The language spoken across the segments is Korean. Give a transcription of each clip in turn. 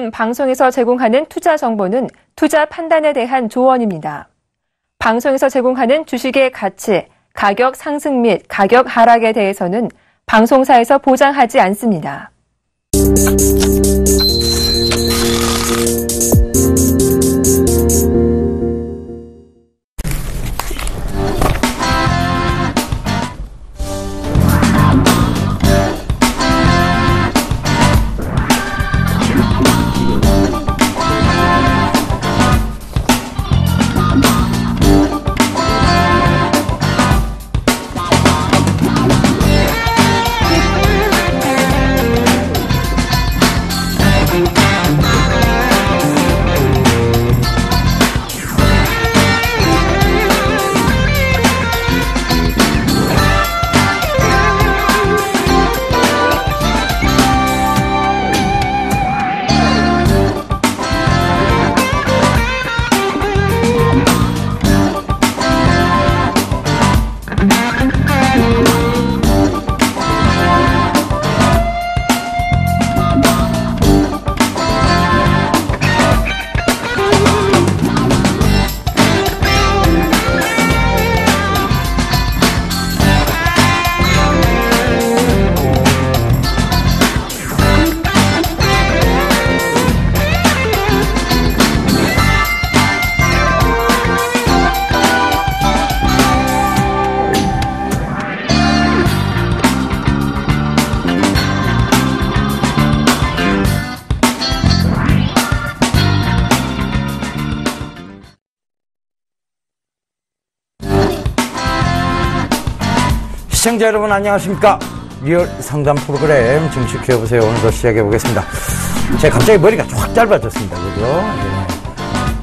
지금 방송에서 제공하는 투자 정보는 투자 판단에 대한 조언입니다. 방송에서 제공하는 주식의 가치, 가격 상승 및 가격 하락에 대해서는 방송사에서 보장하지 않습니다. 시청자 여러분 안녕하십니까. 리얼 상담 프로그램 증식해보세요. 오늘도 시작해보겠습니다. 제가 갑자기 머리가 쫙 짧아졌습니다. 그죠? 예.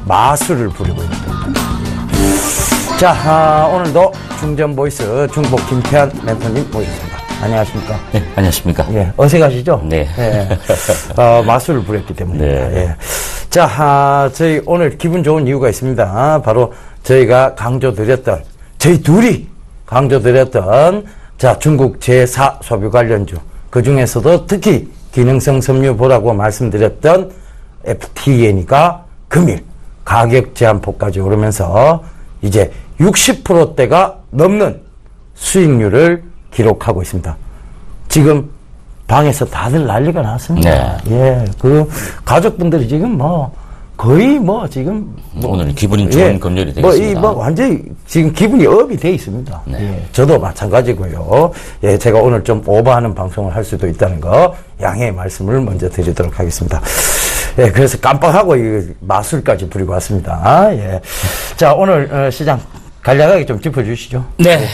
마술을 부리고 있는 겁니다. 자, 오늘도 중전 보이스 중복 김태한 멘토님 모셨습니다. 안녕하십니까. 네, 안녕하십니까. 예, 어색하시죠? 네. 예. 마술을 부렸기 때문입니다. 네. 예. 자, 저희 오늘 기분 좋은 이유가 있습니다. 바로 저희가 강조드렸던, 저희 둘이 강조드렸던 자 중국 제4 소비 관련주 그 중에서도 특히 기능성 섬유 보라고 말씀드렸던 FTA니까 금일 가격 제한폭까지 오르면서 이제 60%대가 넘는 수익률을 기록하고 있습니다. 지금 방에서 다들 난리가 났습니다. 네. 예, 그 가족분들이 지금 거의 지금 오늘 기분이 좋은 금요일이 되겠습니다. 완전히 지금 기분이 업이 돼 있습니다. 네. 예, 저도 마찬가지고요. 예, 제가 오늘 좀 오버하는 방송을 할 수도 있다는 거 양해의 말씀을 먼저 드리도록 하겠습니다. 예, 그래서 깜빡하고 이 마술까지 부리고 왔습니다. 예. 자, 오늘 시장 간략하게 좀 짚어주시죠. 네,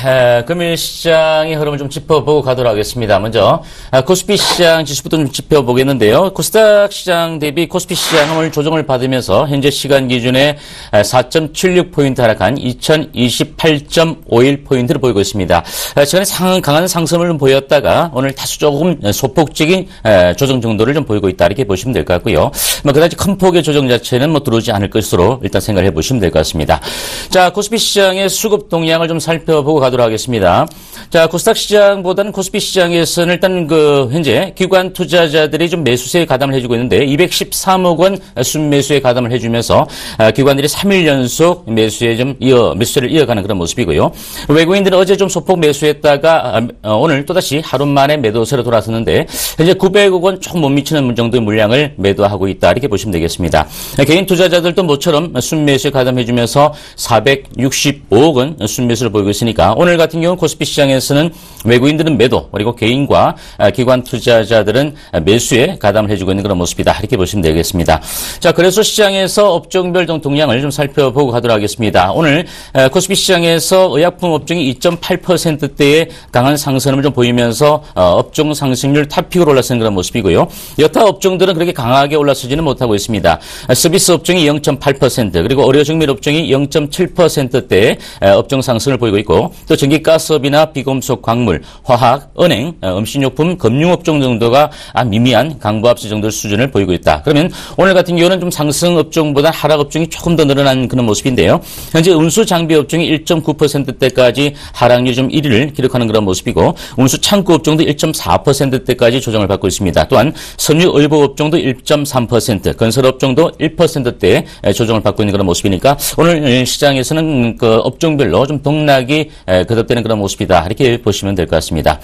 금일 시장의 흐름을 좀 짚어보고 가도록 하겠습니다. 먼저 코스피 시장 지수부터 좀 짚어보겠는데요. 코스닥 시장 대비 코스피 시장은 오늘 조정을 받으면서 현재 시간 기준에 4.76포인트 하락한 2028.51포인트를 보이고 있습니다. 최근에 강한 상승을 보였다가 오늘 다소 조금 소폭적인 조정 정도를 좀 보이고 있다 이렇게 보시면 될 것 같고요. 그다지 큰 폭의 조정 자체는 들어오지 않을 것으로 일단 생각을 해보시면 될 것 같습니다. 자, 코스피 시장의 수급 동향을 좀 살펴보고 가도록 하겠습니다. 자, 코스닥 시장보다는 코스피 시장에서는 일단 현재 기관 투자자들이 좀 매수세에 가담을 해주고 있는데 213억 원 순매수에 가담을 해주면서 기관들이 3일 연속 매수세를 이어가는 그런 모습이고요. 외국인들은 어제 좀 소폭 매수했다가 오늘 또다시 하루 만에 매도세로 돌아섰는데 현재 900억 원 조금 못 미치는 정도의 물량을 매도하고 있다 이렇게 보시면 되겠습니다. 개인 투자자들도 모처럼 순매수에 가담해주면서 465억 원 순매수를 보이고 있으니까 오늘 같은 경우는 코스피 시장에서는 외국인들은 매도 그리고 개인과 기관 투자자들은 매수에 가담을 해주고 있는 그런 모습이다 이렇게 보시면 되겠습니다. 자, 그래서 시장에서 업종별 동향을 좀 살펴보고 가도록 하겠습니다. 오늘 코스피 시장에서 의약품 업종이 2.8%대의 강한 상승을 좀 보이면서 업종 상승률 탑픽으로 올라서는 그런 모습이고요. 여타 업종들은 그렇게 강하게 올라서지는 못하고 있습니다. 서비스 업종이 0.8% 그리고 의료정밀 업종이 0.7%대 업종 상승을 보이고 있고 또 전기가스업이나 비금속, 광물, 화학, 은행, 음식료품, 금융업종 정도가 미미한 강보합세 정도 수준을 보이고 있다. 그러면 오늘 같은 경우는 좀 상승 업종보다 하락 업종이 조금 더 늘어난 그런 모습인데요. 현재 운수 장비 업종이 1.9%대까지 하락률 좀 1위를 기록하는 그런 모습이고 운수 창구 업종도 1.4%대까지 조정을 받고 있습니다. 또한 섬유 의복 업종도 1.3%, 건설 업종도 1%대 조정을 받고 있는 그런 모습이니까 오늘 시장에서는 그 업종별로 좀 등락이 거듭되는 그런 모습이다. 이렇게 보시면 될 것 같습니다.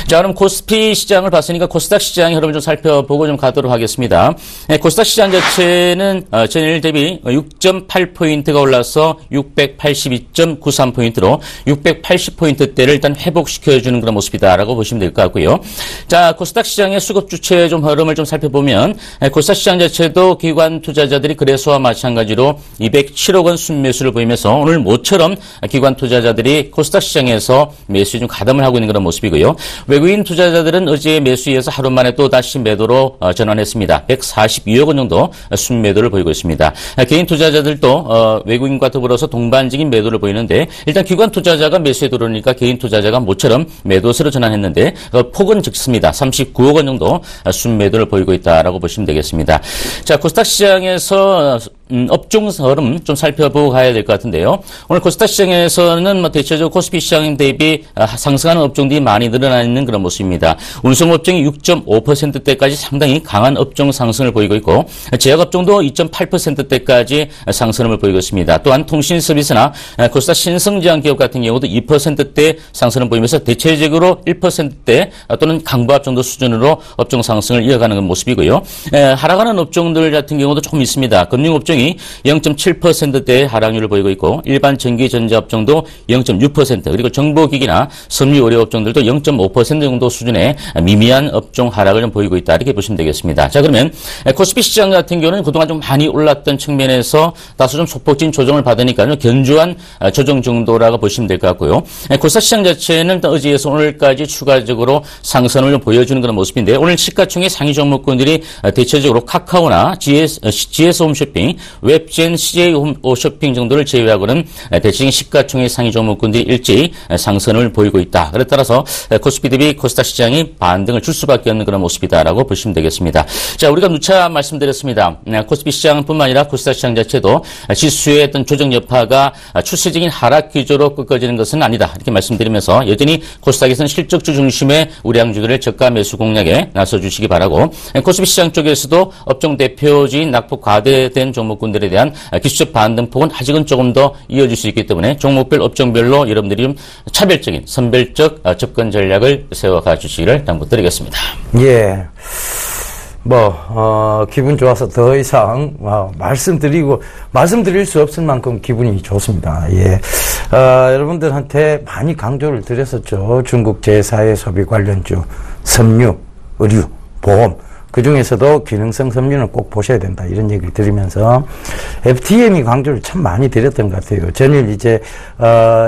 자, 그럼 코스피 시장을 봤으니까 코스닥 시장 흐름을 좀 살펴보고 좀 가도록 하겠습니다. 코스닥 시장 자체는 전일 대비 6.8포인트가 올라서 682.93포인트로 680포인트대를 일단 회복시켜주는 그런 모습이다라고 보시면 될 것 같고요. 자, 코스닥 시장의 수급 주체의 좀 흐름을 좀 살펴보면 코스닥 시장 자체도 기관 투자자들이 거래소와 마찬가지로 207억 원 순매수를 보이면서 오늘 모처럼 기관 투자자들이 코스닥 시장에서 매수에 좀 가담을 하고 있는 그런 모습이고요. 외국인 투자자들은 어제 매수에서 하루 만에 또 다시 매도로 전환했습니다. 142억 원 정도 순매도를 보이고 있습니다. 개인 투자자들도 외국인과 더불어서 동반적인 매도를 보이는데 일단 기관 투자자가 매수에 들어오니까 개인 투자자가 모처럼 매도세로 전환했는데 폭은 적습니다. 39억 원 정도 순매도를 보이고 있다라고 보시면 되겠습니다. 자, 코스닥 시장에서 업종 흐름 좀 살펴보고 가야 될 것 같은데요. 오늘 코스닥 시장에서는 대체적으로 코스피 시장 대비 상승하는 업종들이 많이 늘어나 있는 그런 모습입니다. 운송 업종이 6.5%대까지 상당히 강한 업종 상승을 보이고 있고 제약 업종도 2.8%대까지 상승을 보이고 있습니다. 또한 통신 서비스나 코스닥 신성제약 기업 같은 경우도 2%대 상승을 보이면서 대체적으로 1%대 또는 강보합 정도 수준으로 업종 상승을 이어가는 모습이고요. 하락하는 업종들 같은 경우도 조금 있습니다. 금융업종이 0.7%대의 하락률을 보이고 있고 일반 전기전자업종도 0.6% 그리고 정보기기나 섬유의료업종들도 0.5% 정도 수준의 미미한 업종 하락을 좀 보이고 있다 이렇게 보시면 되겠습니다. 자, 그러면 코스피 시장 같은 경우는 그동안 좀 많이 올랐던 측면에서 다소 좀 소폭적인 조정을 받으니까 견조한 조정 정도라고 보시면 될 것 같고요. 코스닥 시장 자체는 어제에서 오늘까지 추가적으로 상승을 좀 보여주는 그런 모습인데 오늘 시가총액 상위 종목군들이 대체적으로 카카오나 GS 홈쇼핑, 웹젠, CJ 홈쇼핑 정도를 제외하고는 대체적인 시가총액 상위 종목군들이 일제히 상승을 보이고 있다. 그에 따라서 코스피 대비 코스닥 시장이 반등을 줄 수밖에 없는 그런 모습이다라고 보시면 되겠습니다. 자, 우리가 누차 말씀드렸습니다. 코스피 시장뿐만 아니라 코스닥 시장 자체도 지수의 어떤 조정 여파가 추세적인 하락 기조로 꺾어지는 것은 아니다. 이렇게 말씀드리면서 여전히 코스닥에서는 실적주 중심의 우량주들을 저가 매수 공략에 나서주시기 바라고 코스피 시장 쪽에서도 업종 대표주인 낙폭 과대된 종목군들에 대한 기술적 반등폭은 아직은 조금 더 이어질 수 있기 때문에 종목별 업종별로 여러분들이 좀 차별적인 선별적 접근 전략을 세워가 주시기를 당부드리겠습니다. 예. 기분 좋아서 더 이상 말씀드릴 수 없을 만큼 기분이 좋습니다. 예. 여러분들한테 많이 강조를 드렸었죠. 중국 제4의 소비 관련주, 섬유, 의류, 보험, 그 중에서도 기능성 섬유는 꼭 보셔야 된다. 이런 얘기를 드리면서 FTM이 강조를 참 많이 드렸던 것 같아요. 전일 이제,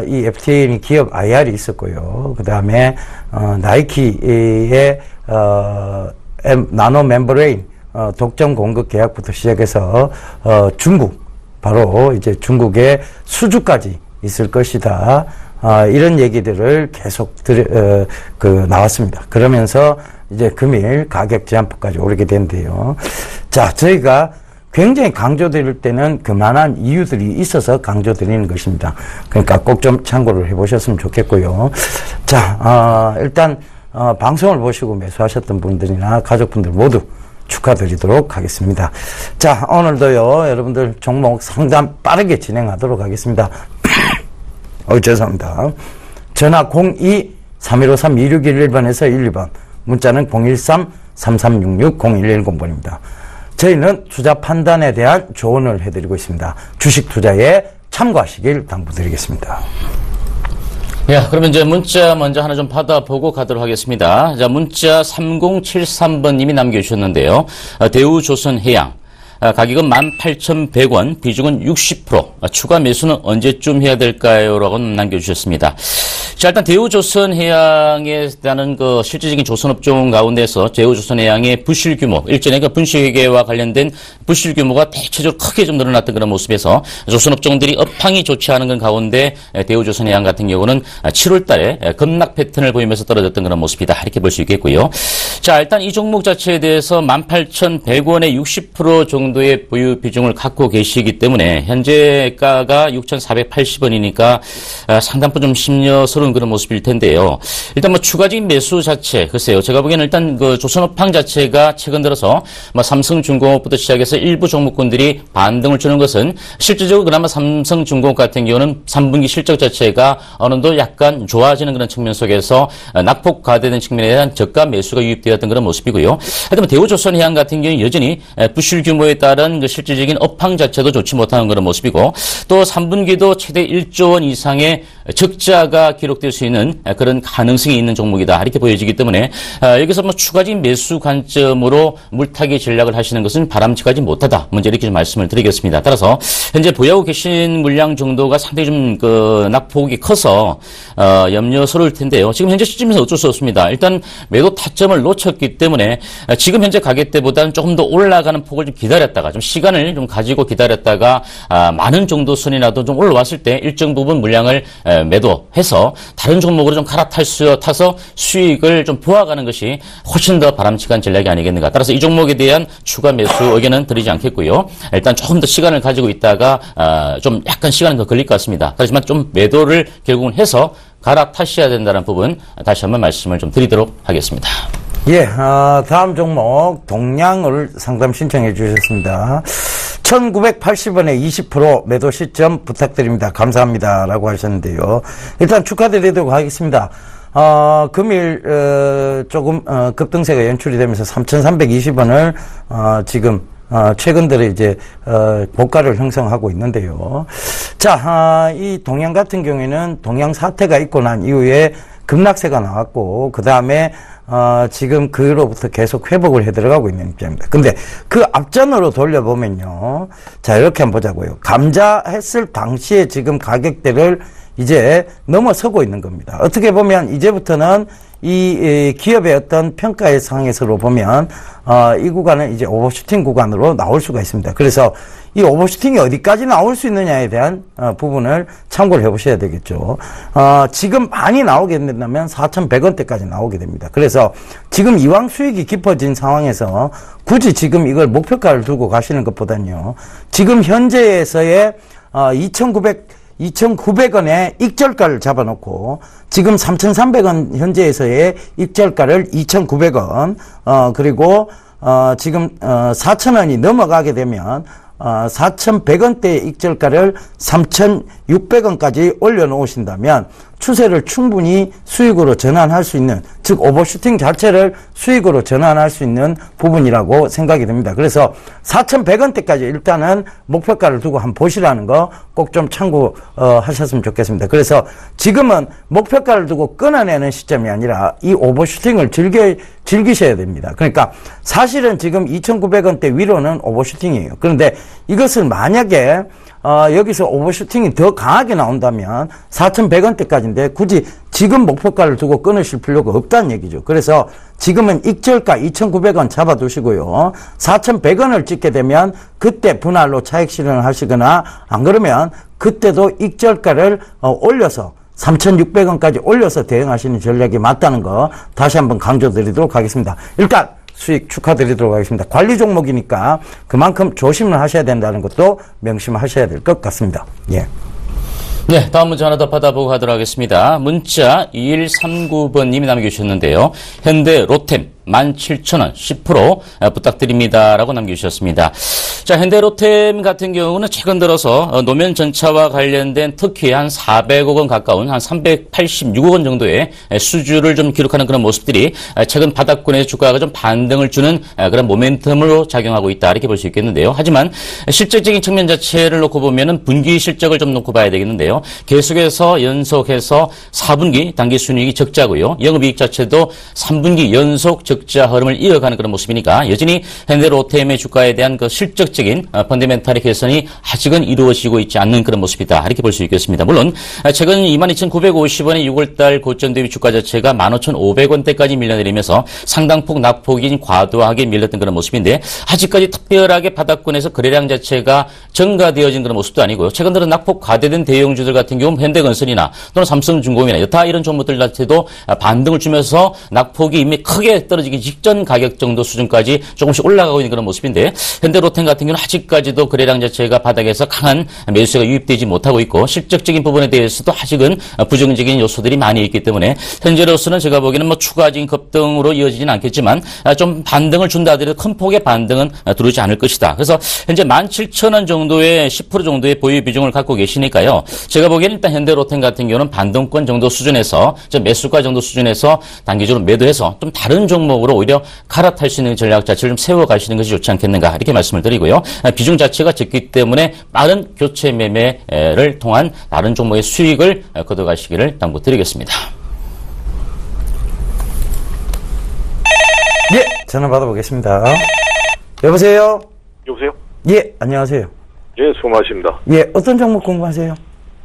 이 FTM이 기업 IR이 있었고요. 그 다음에, 나이키의, 나노 멤브레인, 독점 공급 계약부터 시작해서, 중국, 바로 이제 중국의 수주까지 있을 것이다. 이런 얘기들을 계속 나왔습니다. 그러면서 이제 금일 가격 제한폭까지 오르게 된대요. 자, 저희가 굉장히 강조드릴 때는 그만한 이유들이 있어서 강조드리는 것입니다. 그러니까 꼭 좀 참고를 해보셨으면 좋겠고요. 자, 일단 방송을 보시고 매수하셨던 분들이나 가족분들 모두 축하드리도록 하겠습니다. 자, 오늘도요, 여러분들 종목 상담 빠르게 진행하도록 하겠습니다. 죄송합니다. 전화 02-3153-2611번에서 12번, 문자는 013-3366-0110번입니다. 저희는 투자 판단에 대한 조언을 해드리고 있습니다. 주식 투자에 참고하시길 당부드리겠습니다. 야, 그러면 이제 문자 먼저 하나 좀 받아보고 가도록 하겠습니다. 자, 문자 3073번님이 남겨주셨는데요. 대우조선해양. 가격은 18,100원, 비중은 60%. 추가 매수는 언제쯤 해야 될까요? 라고 남겨주셨습니다. 자, 일단 대우조선해양에 대한 그 실질적인 조선업종 가운데서 대우조선해양의 부실 규모, 일전에 그 분식회계와 관련된 부실 규모가 대체적으로 크게 좀 늘어났던 그런 모습에서 조선업종들이 업황이 좋지 않은 건 가운데 대우조선해양 같은 경우는 7월 달에 급락 패턴을 보이면서 떨어졌던 그런 모습이다. 이렇게 볼 수 있겠고요. 자, 일단 이 종목 자체에 대해서 18,100원의 60% 정도의 보유 비중을 갖고 계시기 때문에 현재가가 6,480원이니까 상당부 좀 심려스러운 그런 모습일 텐데요. 일단 뭐 추가적인 매수 자체, 글쎄요. 제가 보기에는 일단 그 조선업황 자체가 최근 들어서 뭐 삼성중공업부터 시작해서 일부 종목군들이 반등을 주는 것은 실질적으로 그나마 삼성중공업 같은 경우는 3분기 실적 자체가 어느 정도 약간 좋아지는 그런 측면 속에서 낙폭 과대된 측면에 대한 저가 매수가 유입되었던 그런 모습이고요. 하여튼 대우조선해양 같은 경우는 여전히 부실 규모에 따른 그 실질적인 업황 자체도 좋지 못하는 그런 모습이고 또 3분기도 최대 1조 원 이상의 적자가 기록될 수 있는 그런 가능성이 있는 종목이다. 이렇게 보여지기 때문에 여기서 뭐 추가적인 매수 관점으로 물타기 전략을 하시는 것은 바람직하지 못하다. 먼저 이렇게 좀 말씀을 드리겠습니다. 따라서 현재 보유하고 계신 물량 정도가 상당히 좀 그 낙폭이 커서 염려스러울 텐데요. 지금 현재 시점에서 어쩔 수 없습니다. 일단 매도 타점을 놓쳤기 때문에 지금 현재 가격대보다는 조금 더 올라가는 폭을 좀 기다렸다가 좀 시간을 좀 가지고 기다렸다가 많은 정도 선이라도 좀 올라왔을 때 일정 부분 물량을 매도해서 다른 종목으로 좀 타서 수익을 좀 보아가는 것이 훨씬 더 바람직한 전략이 아니겠는가. 따라서 이 종목에 대한 추가 매수 의견은 드리지 않겠고요. 일단 조금 더 시간을 가지고 있다가 좀 약간 시간이 더 걸릴 것 같습니다. 하지만 좀 매도를 결국은 해서 갈아타셔야 된다는 부분 다시 한번 말씀을 좀 드리도록 하겠습니다. 예, 다음 종목 동량을 상담 신청해 주셨습니다. 1980원에 20% 매도 시점 부탁드립니다. 감사합니다. 라고 하셨는데요. 일단 축하드리도록 하겠습니다. 금일, 조금, 급등세가 연출이 되면서 3,320원을, 지금, 최근 들어 이제, 고가를 형성하고 있는데요. 자, 이 동양 같은 경우에는 동양 사태가 있고 난 이후에 급락세가 나왔고, 그 다음에, 지금 그로부터 계속 회복을 해 들어가고 있는 입장입니다. 근데 그 앞전으로 돌려보면요. 자, 이렇게 한번 보자고요. 감자했을 당시에 지금 가격대를 이제 넘어서고 있는 겁니다. 어떻게 보면 이제부터는 이 기업의 어떤 평가의 상에서로 보면 이 구간은 이제 오버슈팅 구간으로 나올 수가 있습니다. 그래서 이 오버슈팅이 어디까지 나올 수 있느냐에 대한 부분을 참고를 해보셔야 되겠죠. 지금 많이 나오게 된다면 4,100원대까지 나오게 됩니다. 그래서 지금 이왕 수익이 깊어진 상황에서 굳이 지금 이걸 목표가를 두고 가시는 것보다는요. 지금 현재에서의 2,900원의 익절가를 잡아놓고 지금 3,300원 현재에서의 익절가를 2,900원 그리고 지금 4,000원이 넘어가게 되면 4,100원대의 익절가를 3,600원까지 올려놓으신다면 추세를 충분히 수익으로 전환할 수 있는, 즉 오버슈팅 자체를 수익으로 전환할 수 있는 부분이라고 생각이 됩니다. 그래서 4,100원대까지 일단은 목표가를 두고 한번 보시라는 거 꼭 좀 참고하셨으면 좋겠습니다. 그래서 지금은 목표가를 두고 끊어내는 시점이 아니라 이 오버슈팅을 즐기셔야 됩니다. 그러니까 사실은 지금 2,900원대 위로는 오버슈팅이에요. 그런데 이것을 만약에 여기서 오버슈팅이 더 강하게 나온다면 4,100원대까지인데 굳이 지금 목표가를 두고 끊으실 필요가 없다는 얘기죠. 그래서 지금은 익절가 2,900원 잡아두시고요. 4,100원을 찍게 되면 그때 분할로 차익 실현을 하시거나 안 그러면 그때도 익절가를 올려서 3,600원까지 올려서 대응하시는 전략이 맞다는 거 다시 한번 강조드리도록 하겠습니다. 일단 수익 축하드리도록 하겠습니다. 관리 종목이니까 그만큼 조심을 하셔야 된다는 것도 명심하셔야 될 것 같습니다. 예. 네, 다음 문자 하나 더 받아보고 가도록 하겠습니다. 문자 2139번님이 남겨주셨는데요. 현대 로템 17,000원 10% 부탁드립니다. 라고 남겨주셨습니다. 자, 현대로템 같은 경우는 최근 들어서 노면 전차와 관련된 특히 한 400억 원 가까운 한 386억 원 정도의 수주를 좀 기록하는 그런 모습들이 최근 바닥권의 주가가 좀 반등을 주는 그런 모멘텀으로 작용하고 있다. 이렇게 볼 수 있겠는데요. 하지만 실질적인 측면 자체를 놓고 보면은 분기 실적을 좀 놓고 봐야 되겠는데요. 계속해서 연속해서 4분기 당기 순이익이 적자고요. 영업이익 자체도 3분기 연속 적자 흐름을 이어가는 그런 모습이니까 여전히 현대로템의 주가에 대한 그 실적 실적적인 펀더멘탈의 개선이 아직은 이루어지고 있지 않는 그런 모습이다. 이렇게 볼 수 있겠습니다. 물론 최근 22,950원의 6월달 고점 대비 주가 자체가 15,500원대까지 밀려내리면서 상당폭 낙폭이 과도하게 밀렸던 그런 모습인데 아직까지 특별하게 바닥권에서 거래량 자체가 증가되어진 그런 모습도 아니고요. 최근 들어 낙폭 과대된 대형주들 같은 경우는 현대건설이나 또는 삼성중공업이나 여타 이런 종목들 자체도 반등을 주면서 낙폭이 이미 크게 떨어지기 직전 가격 정도 수준까지 조금씩 올라가고 있는 그런 모습인데 현대로템 같은 경우는 아직까지도 거래량 자체가 바닥에서 강한 매수세가 유입되지 못하고 있고 실적적인 부분에 대해서도 아직은 부정적인 요소들이 많이 있기 때문에 현재로서는 제가 보기에는 뭐 추가적인 급등으로 이어지지는 않겠지만 좀 반등을 준다 하더라도 큰 폭의 반등은 들어오지 않을 것이다. 그래서 현재 17,000원 정도의 10% 정도의 보유 비중을 갖고 계시니까요. 제가 보기에는 일단 현대로템 같은 경우는 반등권 정도 수준에서 매수가 정도 수준에서 단기적으로 매도해서 좀 다른 종목으로 오히려 갈아탈 수 있는 전략 자체를 좀 세워가시는 것이 좋지 않겠는가 이렇게 말씀을 드리고요. 비중 자체가 적기 때문에 빠른 교체 매매를 통한 다른 종목의 수익을 거둬가시기를 당부드리겠습니다. 예, 전화 받아보겠습니다. 여보세요? 여보세요? 예, 안녕하세요. 예, 수고 많으십니다. 예, 어떤 종목 공부하세요?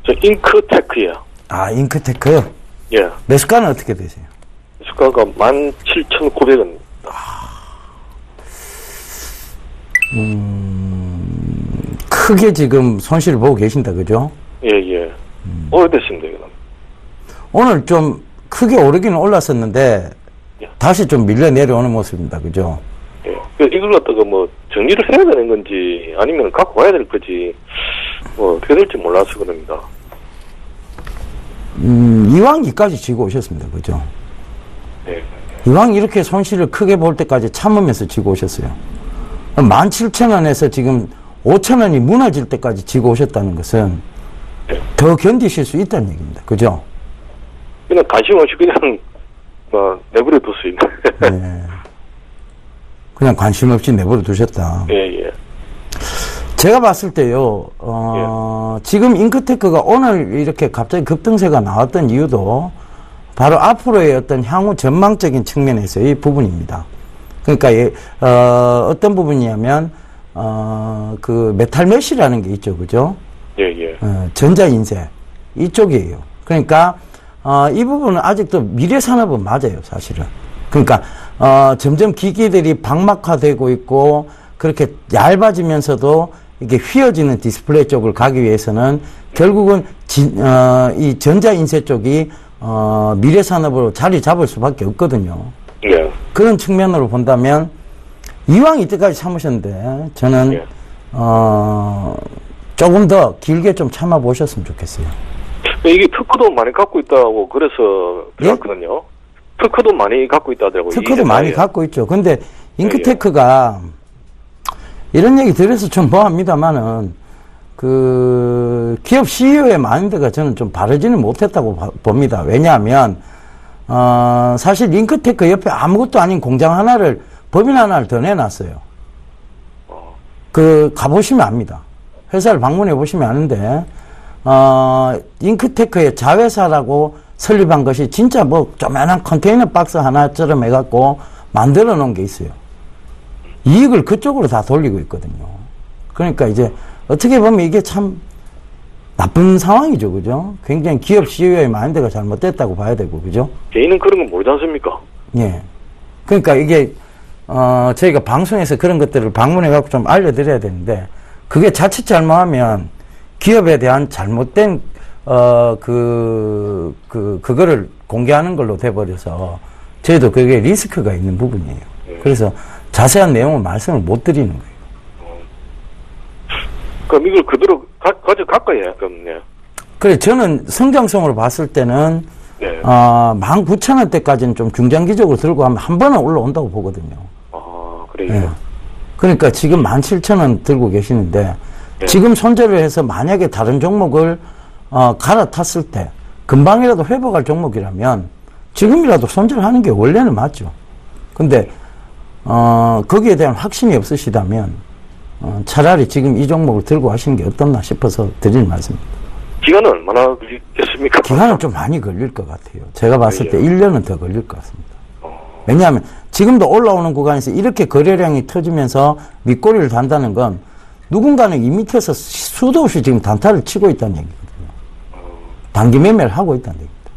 저 잉크테크예요. 아, 잉크테크요? 예. 매수가는 어떻게 되세요? 수가가 17,900원. 크게 지금 손실을 보고 계신다, 그죠? 예, 예. 오래됐습니다, 이거는. 오늘 좀 크게 오르기는 올랐었는데, 예. 다시 좀 밀려 내려오는 모습입니다, 그죠? 예. 이걸 갖다가 뭐, 정리를 해야 되는 건지, 아니면 갖고 와야 될 건지, 뭐, 어떻게 될지 몰라서 그럽니다. 이왕 이까지 지고 오셨습니다, 그죠? 예. 이왕 이렇게 손실을 크게 볼 때까지 참으면서 지고 오셨어요. 17,000원에서 지금 5,000원이 무너질 때까지 지고 오셨다는 것은 예. 더 견디실 수 있다는 얘기입니다. 그죠? 그냥 관심 없이 그냥, 뭐, 내버려 둘 수 있는. 네. 그냥 관심 없이 내버려 두셨다. 예, 예. 제가 봤을 때요, 지금 잉크테크가 오늘 이렇게 갑자기 급등세가 나왔던 이유도 바로 앞으로의 어떤 향후 전망적인 측면에서의 부분입니다. 그러니까, 어떤 부분이냐면, 그, 메탈메시라는 게 있죠. 그죠? 예, 예. 전자인쇄. 이쪽이에요. 그러니까, 이 부분은 아직도 미래산업은 맞아요, 사실은. 그러니까, 점점 기기들이 방막화되고 있고, 그렇게 얇아지면서도 이게 휘어지는 디스플레이 쪽을 가기 위해서는 결국은 이 전자인쇄 쪽이 미래산업으로 자리 잡을 수밖에 없거든요. 예. 그런 측면으로 본다면 이왕 이때까지 참으셨는데 저는 예. 조금 더 길게 좀 참아 보셨으면 좋겠어요. 이게 특허도 많이 갖고 있다고 그래서 들었거든요. 특허도 많이 갖고 있다더라고요. 특허도 많이 갖고 있죠. 근데 잉크테크가 이런 얘기 들어서 좀 뭐합니다만은 그 기업 CEO의 마인드가 저는 좀 바르지는 못했다고 봅니다. 왜냐하면 사실 잉크테크 옆에 아무것도 아닌 공장 하나를 법인 하나를 더 내놨어요. 그 가보시면 압니다. 회사를 방문해 보시면 아는데 잉크테크의 자회사라고 설립한 것이 진짜 뭐 조그만한 컨테이너 박스 하나처럼 해갖고 만들어 놓은 게 있어요. 이익을 그쪽으로 다 돌리고 있거든요. 그러니까 이제 어떻게 보면 이게 참 나쁜 상황이죠, 그죠? 굉장히 기업 CEO의 마인드가 잘못됐다고 봐야 되고, 그죠? 개인은 그런 건 모르지 않습니까? 예. 그러니까 이게 저희가 방송에서 그런 것들을 방문해갖고 좀 알려드려야 되는데, 그게 자칫 잘못하면 기업에 대한 잘못된 그거를 공개하는 걸로 돼버려서 저희도 그게 리스크가 있는 부분이에요. 그래서 자세한 내용은 말씀을 못 드리는 거예요. 그럼 이걸 그대로 가져갈까요? 그럼, 네. 그래, 저는 성장성으로 봤을 때는, 네. 19,000원대까지는 좀 중장기적으로 들고 가면 한 번은 올라온다고 보거든요. 아, 그래요? 네. 그러니까 지금 17,000원 들고 계시는데, 네. 지금 손절을 해서 만약에 다른 종목을, 갈아탔을 때, 금방이라도 회복할 종목이라면, 지금이라도 손절하는 게 원래는 맞죠. 근데, 거기에 대한 확신이 없으시다면, 차라리 지금 이 종목을 들고 하시는 게 어떻나 싶어서 드릴 말씀입니다. 기간은 얼마나 걸리겠습니까? 기간은 좀 많이 걸릴 것 같아요. 제가 봤을 때 예. 1년은 더 걸릴 것 같습니다. 왜냐하면 지금도 올라오는 구간에서 이렇게 거래량이 터지면서 밑꼬리를 단다는 건 누군가는 이 밑에서 수도 없이 지금 단타를 치고 있다는 얘기거든요. 단기 매매를 하고 있다는 얘기입니다.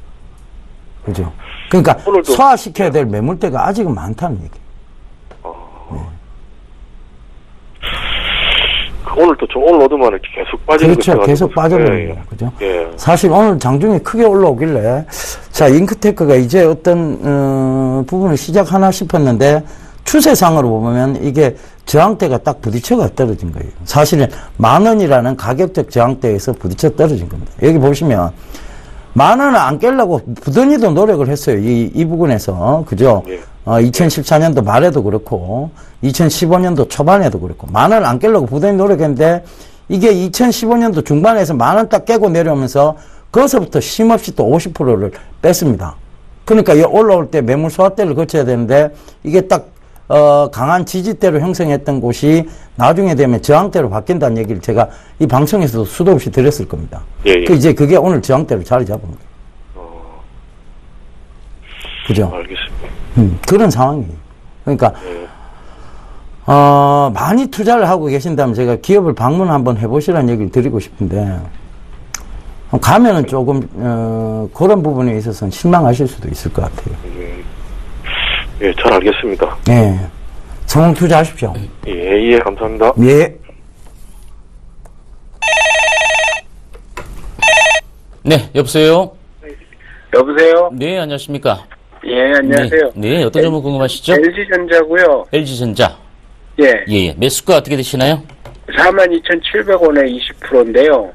그죠? 그러니까 오늘도 소화시켜야 될 매물대가 아직은 많다는 얘기. 네. 오늘 또 좀 올라오더만 이렇게 계속 빠지는 그렇죠. 것 계속 빠져버리는 거예요. 그죠? 사실 오늘 장중에 크게 올라오길래, 자, 잉크테크가 이제 어떤, 부분을 시작하나 싶었는데, 추세상으로 보면 이게 저항대가 딱 부딪혀가 떨어진 거예요. 사실은 10,000원이라는 가격적 저항대에서 부딪혀 떨어진 겁니다. 여기 보시면, 10,000원을 안 깨려고 부단히도 노력을 했어요. 이 부분에서. 그죠? 2014년도 말에도 그렇고, 2015년도 초반에도 그렇고, 10,000원을 안 깨려고 부단히 노력했는데, 이게 2015년도 중반에서 10,000원 딱 깨고 내려오면서, 거기서부터 쉼없이 또 50%를 뺐습니다. 그러니까 올라올 때 매물 소화대를 거쳐야 되는데, 이게 딱, 강한 지지대로 형성했던 곳이 나중에 되면 저항대로 바뀐다는 얘기를 제가 이 방송에서도 수도 없이 드렸을 겁니다. 이제 그게 오늘 저항대로 자리 잡은 거예요. 그죠? 알겠습니다. 그런 상황이에요. 그러니까, 많이 투자를 하고 계신다면 제가 기업을 방문 한번 해보시라는 얘기를 드리고 싶은데, 가면은 조금, 그런 부분에 있어서는 실망하실 수도 있을 것 같아요. 예, 잘 알겠습니다. 예. 성공 투자하십시오. 예, 감사합니다. 예. 네, 여보세요? 여보세요? 네, 안녕하십니까? 예, 안녕하세요. 네, 어떤 점은 궁금하시죠? LG전자고요. LG전자. 예. 예. 매수가 어떻게 되시나요? 42,700원에 20%인데요.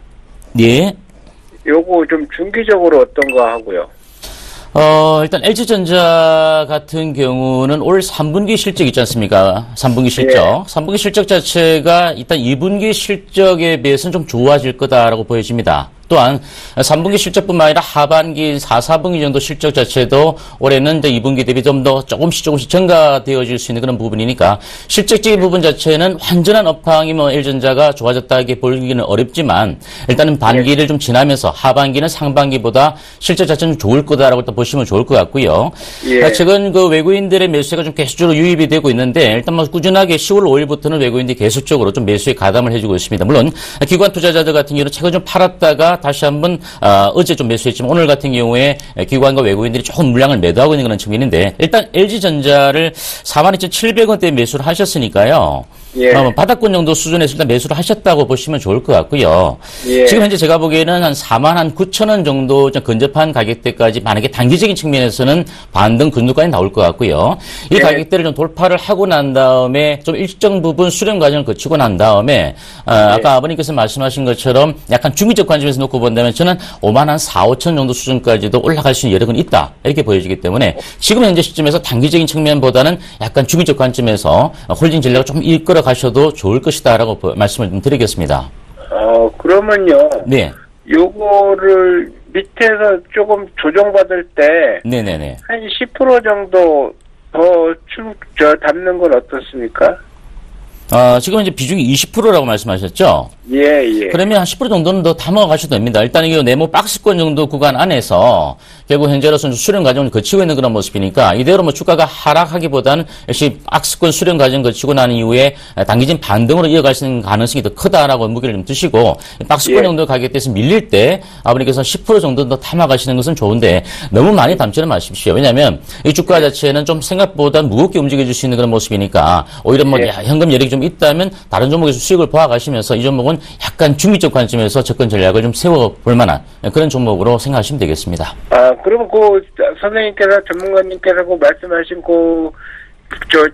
예. 요거 좀 중기적으로 어떤 거 하고요. 일단 LG전자 같은 경우는 올 3분기 실적 있지 않습니까? 3분기 실적. 예. 3분기 실적 자체가 일단 2분기 실적에 비해서는 좀 좋아질 거다라고 보여집니다. 또한 3분기 실적뿐만 아니라 하반기 4, 4분기 정도 실적 자체도 올해는 이제 2분기 대비 좀 더 조금씩 증가되어질 수 있는 그런 부분이니까 실적적인 부분 자체는 완전한 업황이 LG전자가 좋아졌다고 보기는 어렵지만 일단은 반기를 좀 지나면서 하반기는 상반기보다 실적 자체는 좋을 거다라고 또 보시면 좋을 것 같고요. 예. 최근 그 외국인들의 매수세가 좀 계속적으로 유입이 되고 있는데 일단 뭐 꾸준하게 10월 5일부터는 외국인들이 계속적으로 좀 매수에 가담을 해주고 있습니다. 물론 기관 투자자들 같은 경우는 최근 좀 팔았다가 다시 한번 어제 좀 매수했지만 오늘 같은 경우에 기관과 외국인들이 조금 물량을 매도하고 있는 그런 측면인데 일단 LG전자를 42,700원대에 매수를 하셨으니까요. 예. 바닥권 정도 수준에서 일단 매수를 하셨다고 보시면 좋을 것 같고요. 예. 지금 현재 제가 보기에는 한 49,000원 정도 좀 근접한 가격대까지 만약에 단기적인 측면에서는 반등 근육까지 나올 것 같고요. 이 예. 가격대를 좀 돌파를 하고 난 다음에 좀 일정 부분 수렴 과정을 거치고 난 다음에 아까 아버님께서 말씀하신 것처럼 약간 중기적 관점에서 놓고 본다면 저는 54,000 정도 수준까지도 올라갈 수 있는 여력은 있다 이렇게 보여지기 때문에 지금 현재 시점에서 단기적인 측면보다는 약간 중기적 관점에서 홀딩 전략을 좀 이끌어 가셔도 좋을 것이다라고 말씀을 좀 드리겠습니다. 그러면요. 네. 요거를 밑에서 조금 조정받을 때 네네네. 한 10% 정도 더 담는 건 어떻습니까? 지금 이제 비중이 20%라고 말씀하셨죠? 예, 예. 그러면 한 10% 정도는 더 담아가셔도 됩니다. 일단 이게 네모 박스권 정도 구간 안에서 결국 현재로서는 수렴 과정을 거치고 있는 그런 모습이니까 이대로 뭐 주가가 하락하기보다는 역시 박스권 수렴 과정 거치고 난 이후에 단기적인 반등으로 이어갈 수 있는 가능성이 더 크다라고 무게를 좀 드시고 박스권 예. 정도 가격대에서 밀릴 때 아버님께서 10% 정도 더 담아가시는 것은 좋은데 너무 많이 담지는 마십시오. 왜냐하면 이 주가 자체는 좀 생각보다 무겁게 움직여줄 수 있는 그런 모습이니까 오히려 뭐 예. 현금 여력이 좀 있다면 다른 종목에서 수익을 보아가시면서 이 종목은 약간 중기적 관점에서 접근 전략을 좀 세워볼 만한 그런 종목으로 생각하시면 되겠습니다. 그러면 선생님께서 전문가님께서 말씀하신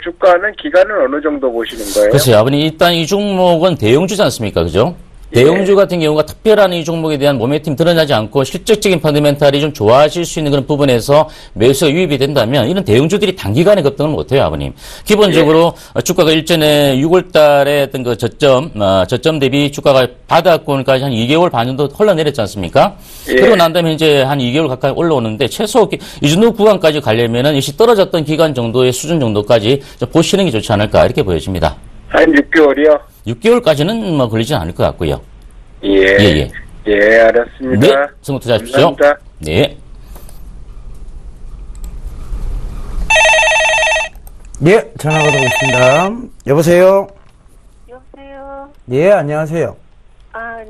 주가는 기간은 어느 정도 보시는 거예요? 글쎄요, 아버님 일단 이 종목은 대형주지 않습니까, 그죠? 대형주 같은 경우가 특별한 이 종목에 대한 모멘텀이 드러나지 않고 실질적인 펀더멘탈이 좀 좋아질 수 있는 그런 부분에서 매수가 유입이 된다면 이런 대형주들이 단기간에 급등을 못해요, 아버님. 기본적으로 주가가 일전에 6월 달에 어떤 그 저점 대비 주가가 바닥권까지 한 2개월 반 정도 흘러내렸지 않습니까? 그러고 난 다음에 이제 한 2개월 가까이 올라오는데 최소 이 정도 구간까지 가려면은 역시 떨어졌던 기간 정도의 수준 정도까지 좀 보시는 게 좋지 않을까 이렇게 보여집니다. 한 6개월이요? 6개월까지는 뭐 걸리진 않을 것 같고요. 예, 알았습니다. 네, 성공 투자하십시오. 감사합니다. 네. 예, 전화가 들어오겠습니다. 여보세요? 여보세요? 예, 안녕하세요.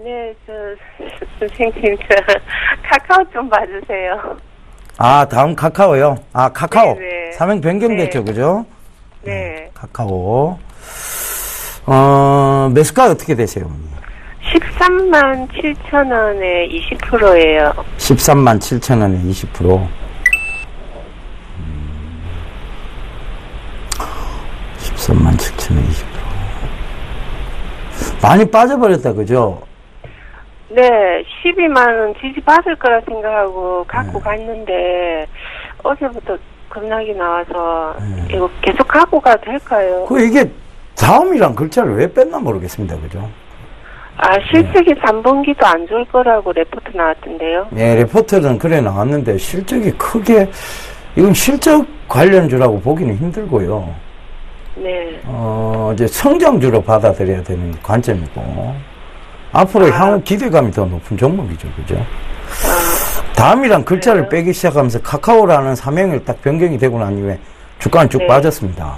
네, 선생님, 카카오 좀 봐주세요. 다음 카카오요? 카카오. 네네. 사명 변경됐죠, 네. 그죠? 네. 카카오. 매수가 어떻게 되세요, 어머니? 13만 7천 원에 20%예요. 13만 7천 원에 20%. 13만 7천 원에 20%. 많이 빠져버렸다, 그죠? 네, 12만 원 지지 받을 거라 생각하고 갖고 갔는데 어제부터 급락이 나와서 이거 계속 갖고 가도 될까요? 이게 다음이란 글자를 왜 뺐나 모르겠습니다, 그죠? 실적이 3분기도 안 좋을 거라고 레포트 나왔던데요. 네, 레포트는 그래 나왔는데 실적이 크게 이건 실적 관련주라고 보기는 힘들고요. 네. 이제 성장주로 받아들여야 되는 관점이고 앞으로 향후 기대감이 더 높은 종목이죠, 그죠? 다음이란 글자를 빼기 시작하면서 카카오라는 사명을 딱 변경이 되고 난 이후에 주가는 쭉 네. 빠졌습니다.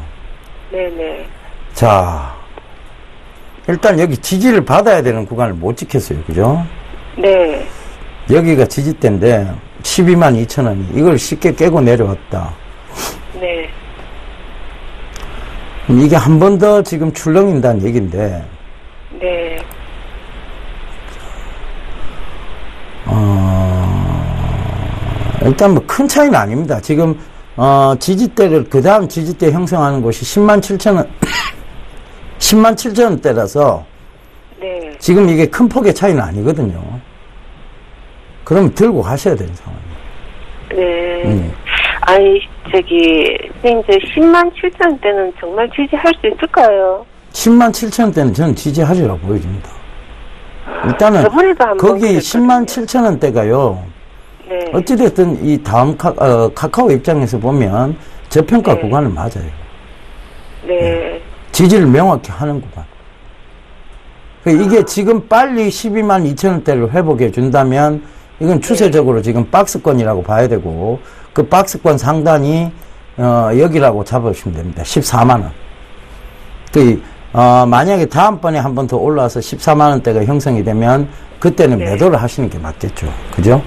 네네. 자, 일단 여기 지지를 받아야 되는 구간을 못 지켰어요, 그죠? 네. 여기가 지지대인데 12만 2천 원이 이걸 쉽게 깨고 내려왔다. 네. 이게 한 번 더 지금 출렁인다는 얘기인데 네. 일단 뭐 큰 차이는 아닙니다. 지금 지지대를 그 다음 지지대 형성하는 곳이 10만 7천 원 10만 7천 원대라서 네. 지금 이게 큰 폭의 차이는 아니거든요. 그럼 들고 가셔야 되는 상황이에요. 네. 선생님, 10만 7천 원대는 정말 지지할 수 있을까요? 10만 7천 원대는 저는 지지하리라고 보여집니다. 일단은 저번에도 한번 거기 그랬거든요. 10만 7천 원대가요. 네. 어찌됐든 이 다음 카카오 입장에서 보면 저평가 네. 구간은 맞아요. 네. 지지를 명확히 하는 구간. 이게 지금 빨리 12만 2천 원대를 회복해 준다면 이건 추세적으로 지금 박스권이라고 봐야 되고 그 박스권 상단이 여기라고 잡으시면 됩니다. 14만 원. 만약에 다음번에 한 번 더 올라와서 14만 원대가 형성이 되면 그때는 네. 매도를 하시는 게 맞겠죠. 그죠?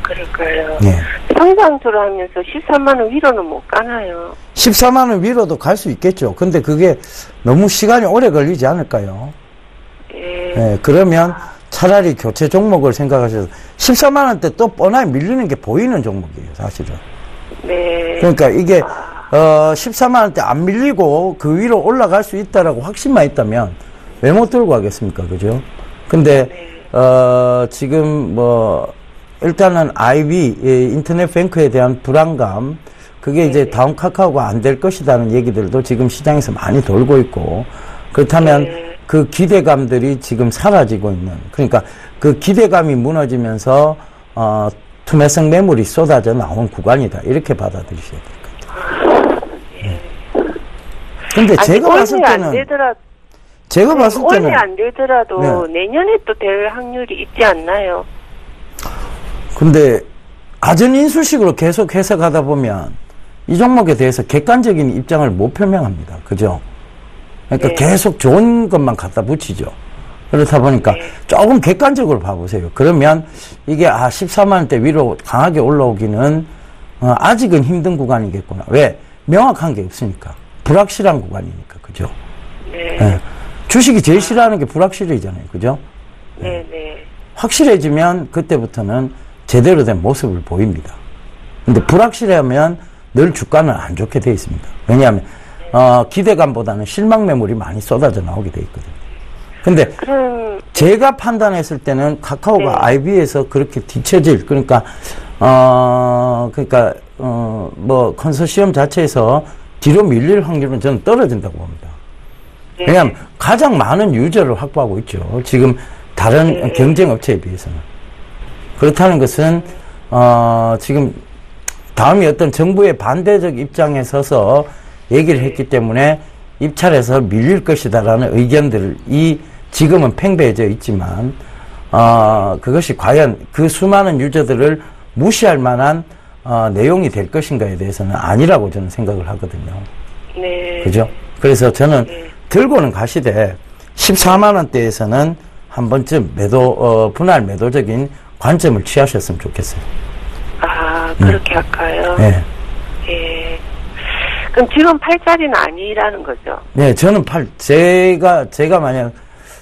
그럴까요? 예. 성장주로 하면서 13만 원 위로는 못 가나요? 14만 원 위로도 갈 수 있겠죠. 근데 그게 너무 시간이 오래 걸리지 않을까요? 예. 예, 그러면 차라리 교체 종목을 생각하셔서 14만 원대 또 뻔하게 밀리는 게 보이는 종목이에요, 사실은. 네. 그러니까 이게 14만 원대 안 밀리고 그 위로 올라갈 수 있다라고 확신만 있다면 왜 못 들고 가겠습니까, 그죠? 근데 지금 일단은 IB 인터넷 뱅크에 대한 불안감 그게 이제 다음 카카오가 안 될 것이라는 얘기들도 지금 시장에서 많이 돌고 있고 그렇다면 그 기대감들이 지금 사라지고 있는 그러니까 그 기대감이 무너지면서 투매성 매물이 쏟아져 나온 구간이다 이렇게 받아들이셔야 될 것 같아요. 근데 제가 봤을 때는 제가 봤을 때는 올해 안 되더라도 네. 내년에 또 될 확률이 있지 않나요? 근데 아전 인수식으로 계속 해석하다 보면 이 종목에 대해서 객관적인 입장을 못 표명합니다. 그죠? 그러니까 네. 계속 좋은 것만 갖다 붙이죠. 그렇다 보니까 네. 조금 객관적으로 봐보세요. 그러면 이게 14만 원대 위로 강하게 올라오기는 아직은 힘든 구간이겠구나. 왜? 명확한 게 없으니까. 불확실한 구간이니까. 그죠? 네. 네. 주식이 제일 싫어하는 게 불확실이잖아요. 그죠? 네, 네. 확실해지면 그때부터는 제대로 된 모습을 보입니다. 근데 불확실하면 늘 주가는 안 좋게 돼 있습니다. 왜냐하면 기대감보다는 실망 매물이 많이 쏟아져 나오게 돼 있거든요. 근데 제가 판단했을 때는 카카오가 네. IB에서 그렇게 뒤처질 그러니까 컨소시엄 자체에서 뒤로 밀릴 확률은 저는 떨어진다고 봅니다. 네. 왜냐하면 가장 많은 유저를 확보하고 있죠. 지금 다른 네. 경쟁 업체에 비해서는. 그렇다는 것은 지금 다음이 어떤 정부의 반대적 입장에 서서 얘기를 했기 때문에 입찰에서 밀릴 것이다라는 의견들이 지금은 팽배해져 있지만 그것이 과연 그 수많은 유저들을 무시할 만한 내용이 될 것인가에 대해서는 아니라고 저는 생각을 하거든요. 네. 그죠? 그래서 저는 들고는 가시되 14만 원대에서는 한 번쯤 분할 매도적인 관점을 취하셨으면 좋겠어요. 아, 그렇게 할까요? 네. 예. 그럼 지금 팔자리는 아니라는 거죠? 네, 저는 제가 만약,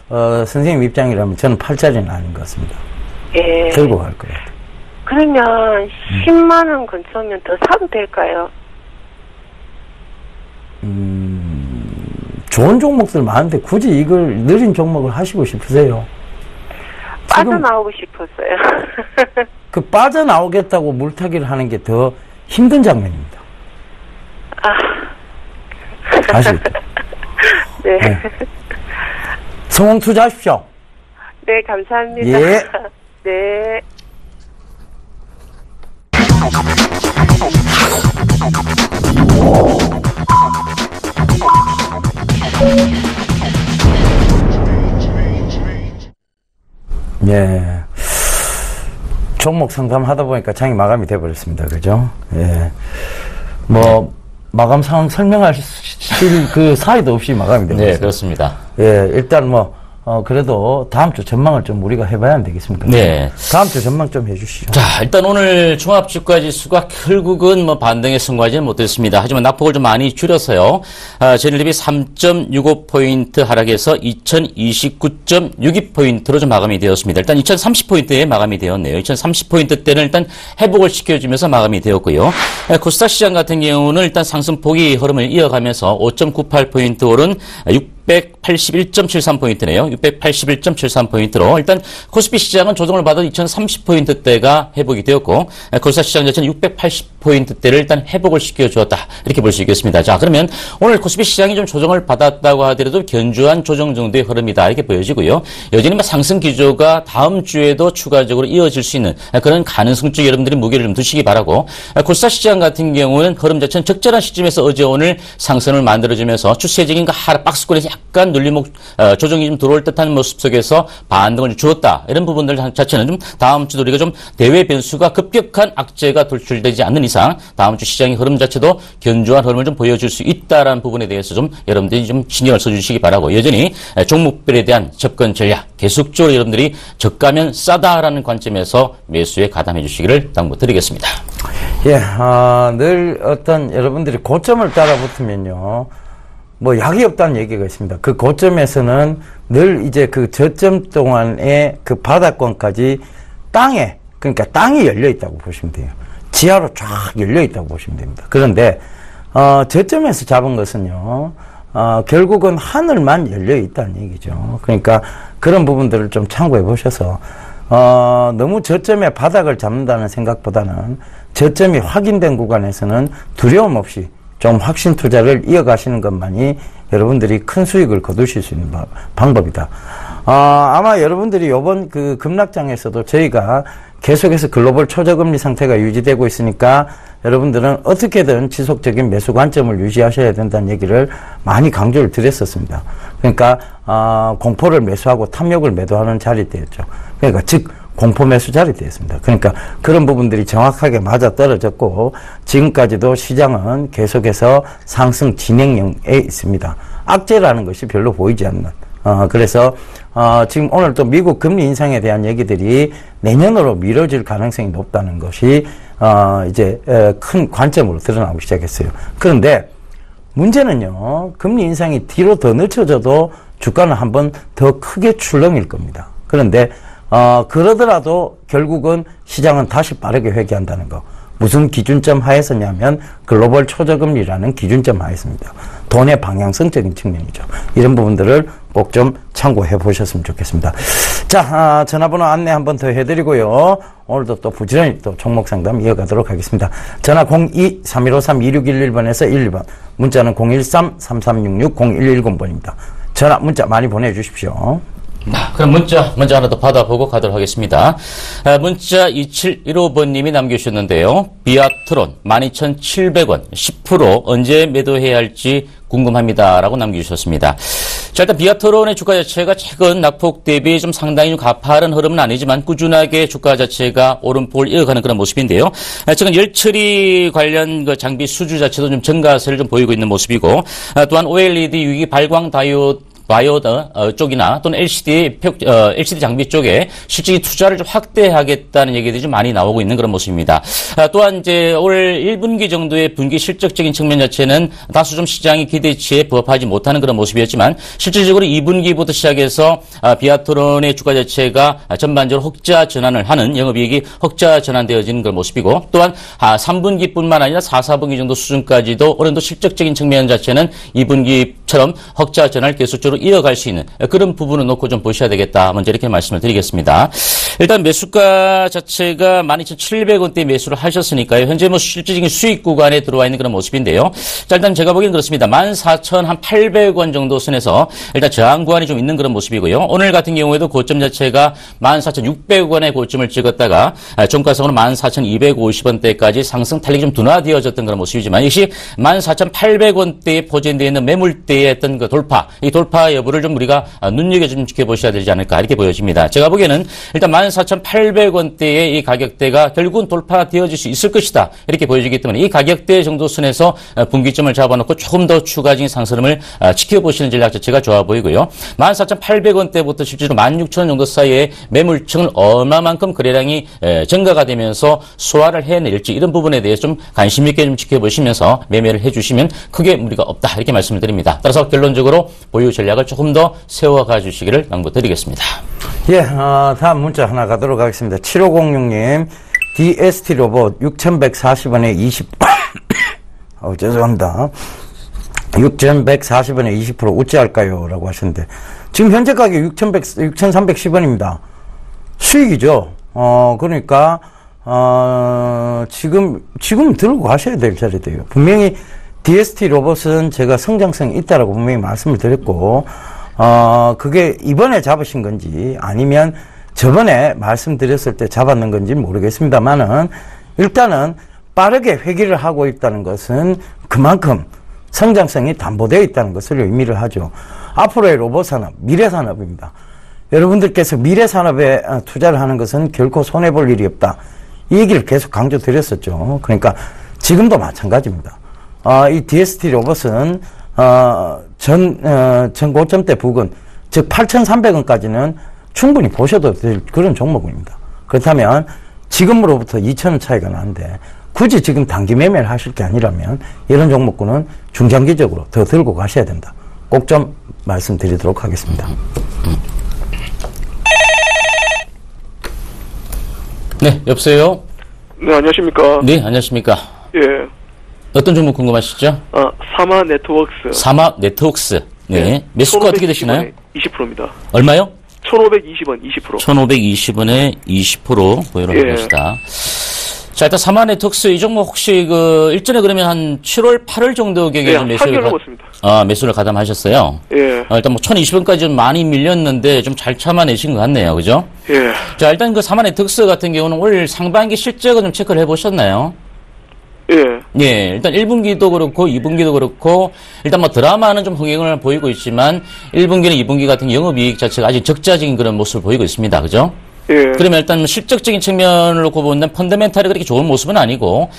선생님 입장이라면 저는 팔자리는 아닌 것 같습니다. 예. 들고 갈 거예요. 그러면 10만 원 근처면 더 사도 될까요? 좋은 종목들 많은데 굳이 이걸 느린 종목을 하시고 싶으세요? 빠져나오고 싶었어요. 그 빠져나오겠다고 물타기를 하는 게 더 힘든 장면입니다. 아시겠죠? 네. 네. 성공 투자하십시오. 네, 감사합니다. 예. 네. 예. 종목 상담하다 보니까 장이 마감이 돼버렸습니다. 그죠? 예. 마감 상황 설명하실 그 사이도 없이 마감이 돼버렸습니다. 네, 그렇습니다. 예, 일단 그래도 다음 주 전망을 좀 우리가 해봐야 안 되겠습니까? 네. 다음 주 전망 좀 해주시죠. 자, 일단 오늘 종합주가지수가 결국은 반등에 성공하지는 못했습니다. 하지만 낙폭을 좀 많이 줄여서요. 전일 대비 3.65포인트 하락해서 2029.62포인트로 좀 마감이 되었습니다. 일단 2030포인트에 마감이 되었네요. 2030포인트대는 일단 회복을 시켜주면서 마감이 되었고요. 코스닥 시장 같은 경우는 일단 상승폭이 흐름을 이어가면서 5.98포인트 오른 681.73포인트네요. 681.73포인트로 일단 코스피 시장은 조정을 받은 2030포인트대가 회복이 되었고 코스닥 시장 자체는 680포인트대를 일단 회복을 시켜주었다. 이렇게 볼 수 있겠습니다. 자, 그러면 오늘 코스피 시장이 좀 조정을 받았다고 하더라도 견주한 조정 정도의 흐름이다. 이렇게 보여지고요. 여전히 상승 기조가 다음 주에도 추가적으로 이어질 수 있는 그런 가능성 쪽에 여러분들이 무게를 좀 두시기 바라고 코스닥 시장 같은 경우는 흐름 자체는 적절한 시점에서 어제 오늘 상승을 만들어주면서 추세적인 하락 박스권에서 약간 눌림목 조정이 좀 들어올 듯한 모습 속에서 반등을 주었다. 이런 부분들 자체는 좀 다음 주도 우리가 좀 대외 변수가 급격한 악재가 돌출되지 않는 이상 다음 주 시장의 흐름 자체도 견조한 흐름을 좀 보여줄 수 있다라는 부분에 대해서 좀 여러분들이 좀 신경을 써주시기 바라고 여전히 종목별에 대한 접근 전략 계속적으로 여러분들이 저가면 싸다라는 관점에서 매수에 가담해 주시기를 당부드리겠습니다. 예, 늘 어떤 여러분들이 고점을 따라 붙으면요. 약이 없다는 얘기가 있습니다. 그 고점에서는 늘 이제 그 저점 동안의 그 바닥권까지 그러니까 땅이 열려 있다고 보시면 돼요. 지하로 쫙 열려 있다고 보시면 됩니다. 그런데, 저점에서 잡은 것은요, 결국은 하늘만 열려 있다는 얘기죠. 그러니까 그런 부분들을 좀 참고해 보셔서, 너무 저점에 바닥을 잡는다는 생각보다는 저점이 확인된 구간에서는 두려움 없이 좀 확신 투자를 이어가시는 것만이 여러분들이 큰 수익을 거두실 수 있는 방법이다. 아마 여러분들이 이번 그 급락장에서도 저희가 계속해서 글로벌 초저금리 상태가 유지되고 있으니까 여러분들은 어떻게든 지속적인 매수 관점을 유지하셔야 된다는 얘기를 많이 강조를 드렸었습니다. 그러니까 공포를 매수하고 탐욕을 매도하는 자리대였죠. 그러니까 즉 공포 매수 자리대였습니다. 그러니까 그런 부분들이 정확하게 맞아떨어졌고 지금까지도 시장은 계속해서 상승 진행형에 있습니다. 악재라는 것이 별로 보이지 않는 그래서 지금 오늘 또 미국 금리 인상에 대한 얘기들이 내년으로 미뤄질 가능성이 높다는 것이 이제 큰 관점으로 드러나고 시작했어요. 그런데 문제는요. 금리 인상이 뒤로 더 늦춰져도 주가는 한번 더 크게 출렁일 겁니다. 그런데 그러더라도 결국은 시장은 다시 빠르게 회귀한다는 거. 무슨 기준점 하에서냐면 글로벌 초저금리라는 기준점 하에서입니다. 돈의 방향성적인 측면이죠. 이런 부분들을 꼭 좀 참고해 보셨으면 좋겠습니다. 자, 전화번호 안내 한번 더 해드리고요. 오늘도 또 부지런히 또 종목 상담 이어가도록 하겠습니다. 전화 02-3153-2611번에서 12번, 문자는 013-3366-0110번입니다. 전화, 문자 많이 보내주십시오. 그럼 문자 먼저 하나 더 받아보고 가도록 하겠습니다. 문자 2715번님이 남겨주셨는데요. 비아트론 12,700원 10% 언제 매도해야 할지 궁금합니다라고 남겨주셨습니다. 자, 일단 비아트론의 주가 자체가 최근 낙폭 대비 좀 상당히 좀 가파른 흐름은 아니지만 꾸준하게 주가 자체가 오름폭을 이어가는 그런 모습인데요. 최근 열 처리 관련 그 장비 수주 자체도 좀 증가세를 좀 보이고 있는 모습이고 또한 OLED 유기 발광 다이오드 바이오 쪽이나 또는 LCD 장비 쪽에 실질적인 투자를 좀 확대하겠다는 얘기들이 좀 많이 나오고 있는 그런 모습입니다. 또한 이제 올 1분기 정도의 분기 실적적인 측면 자체는 다소 좀 시장이 기대치에 부합하지 못하는 그런 모습이었지만 실질적으로 2분기부터 시작해서 비아트론의 주가 자체가 전반적으로 흑자 전환을 하는 영업이익이 흑자 전환되어지는 그런 모습이고 또한 3분기뿐만 아니라 4, 4분기 정도 수준까지도 어느 정도 실적적인 측면 자체는 2분기처럼 흑자 전환을 계속적으로 이어갈 수 있는 그런 부분을 놓고 좀 보셔야 되겠다. 먼저 이렇게 말씀을 드리겠습니다. 일단 매수가 자체가 12,700원대 매수를 하셨으니까요. 현재 뭐 실질적인 수익 구간에 들어와 있는 그런 모습인데요. 자, 일단 제가 보기엔 그렇습니다. 14,800원 정도 선에서 일단 저항 구간이 좀 있는 그런 모습이고요. 오늘 같은 경우에도 고점 자체가 14,600원의 고점을 찍었다가 종가상으로 14,250원대까지 상승 탄력이 좀 둔화되어졌던 그런 모습이지만 역시 14,800원대에 포진되어 있는 매물대의 어떤 그 돌파, 이 돌파 여부를 좀 우리가 눈여겨 좀 지켜보셔야 되지 않을까 이렇게 보여집니다. 제가 보기에는 일단 14,800원대의 이 가격대가 결국은 돌파되어질 수 있을 것이다 이렇게 보여지기 때문에 이 가격대 정도 선에서 분기점을 잡아놓고 조금 더 추가적인 상승을 지켜보시는 전략 자체가 좋아 보이고요. 14,800원대부터 실제로 16,000원 정도 사이에 매물층을 얼마만큼 거래량이 증가가 되면서 소화를 해낼지 이런 부분에 대해서 좀 관심 있게 좀 지켜보시면서 매매를 해주시면 크게 무리가 없다 이렇게 말씀을 드립니다. 따라서 결론적으로 보유 전략을 조금 더 세워가 주시기를 당부드리겠습니다. 예, 다음 문자 하나 가도록 하겠습니다. 7506님, DST 로봇 6,140원에 20, 죄송합니다. 6,140원에 20% 어찌할까요? 라고 하셨는데, 지금 현재 가격 6,310원입니다. 수익이죠. 그러니까, 지금 들고 가셔야 될 자리대요. 분명히 DST 로봇은 제가 성장성이 있다라고 분명히 말씀을 드렸고, 그게 이번에 잡으신 건지 아니면 저번에 말씀드렸을 때 잡았는 건지 모르겠습니다만은 일단은 빠르게 회귀를 하고 있다는 것은 그만큼 성장성이 담보되어 있다는 것을 의미를 하죠. 앞으로의 로봇 산업, 미래 산업입니다. 여러분들께서 미래 산업에 투자를 하는 것은 결코 손해볼 일이 없다. 이 얘기를 계속 강조드렸었죠. 그러니까 지금도 마찬가지입니다. 이 DST 로봇은 전 고점대 부근, 즉 8,300원까지는 충분히 보셔도 될 그런 종목입니다. 그렇다면 지금으로부터 2,000원 차이가 나는데 굳이 지금 단기 매매를 하실 게 아니라면 이런 종목군은 중장기적으로 더 들고 가셔야 된다. 꼭 좀 말씀드리도록 하겠습니다. 네, 여보세요? 네, 안녕하십니까? 네, 안녕하십니까? 예. 어떤 종목 궁금하시죠? 사마 네트워크스. 사마 네트워크스. 네. 매수가 어떻게 되시나요? 20%입니다. 얼마요? 1,520원 20%. 1,520원에 20% 보유를 하고 계시다. 자, 일단 사마 네트워크스 이 종목 혹시 일전에 그러면 한 7월, 8월 정도 격에 좀 매수를 매수를 가담하셨어요? 예. 일단 뭐 1,020원까지 좀 많이 밀렸는데 좀 잘 참아내신 것 같네요. 그죠? 예. 자, 일단 사마 네트워크스 같은 경우는 올 상반기 실적은 좀 체크를 해 보셨나요? 예. 예, 일단 1분기도 그렇고 2분기도 그렇고 일단 뭐 드라마는 좀 흥행을 보이고 있지만 1분기는 2분기 같은 영업이익 자체가 아직 적자적인 그런 모습을 보이고 있습니다. 그죠? 예. 그러면 일단 실적적인 측면을 놓고 보면 펀더멘탈이 그렇게 좋은 모습은 아니고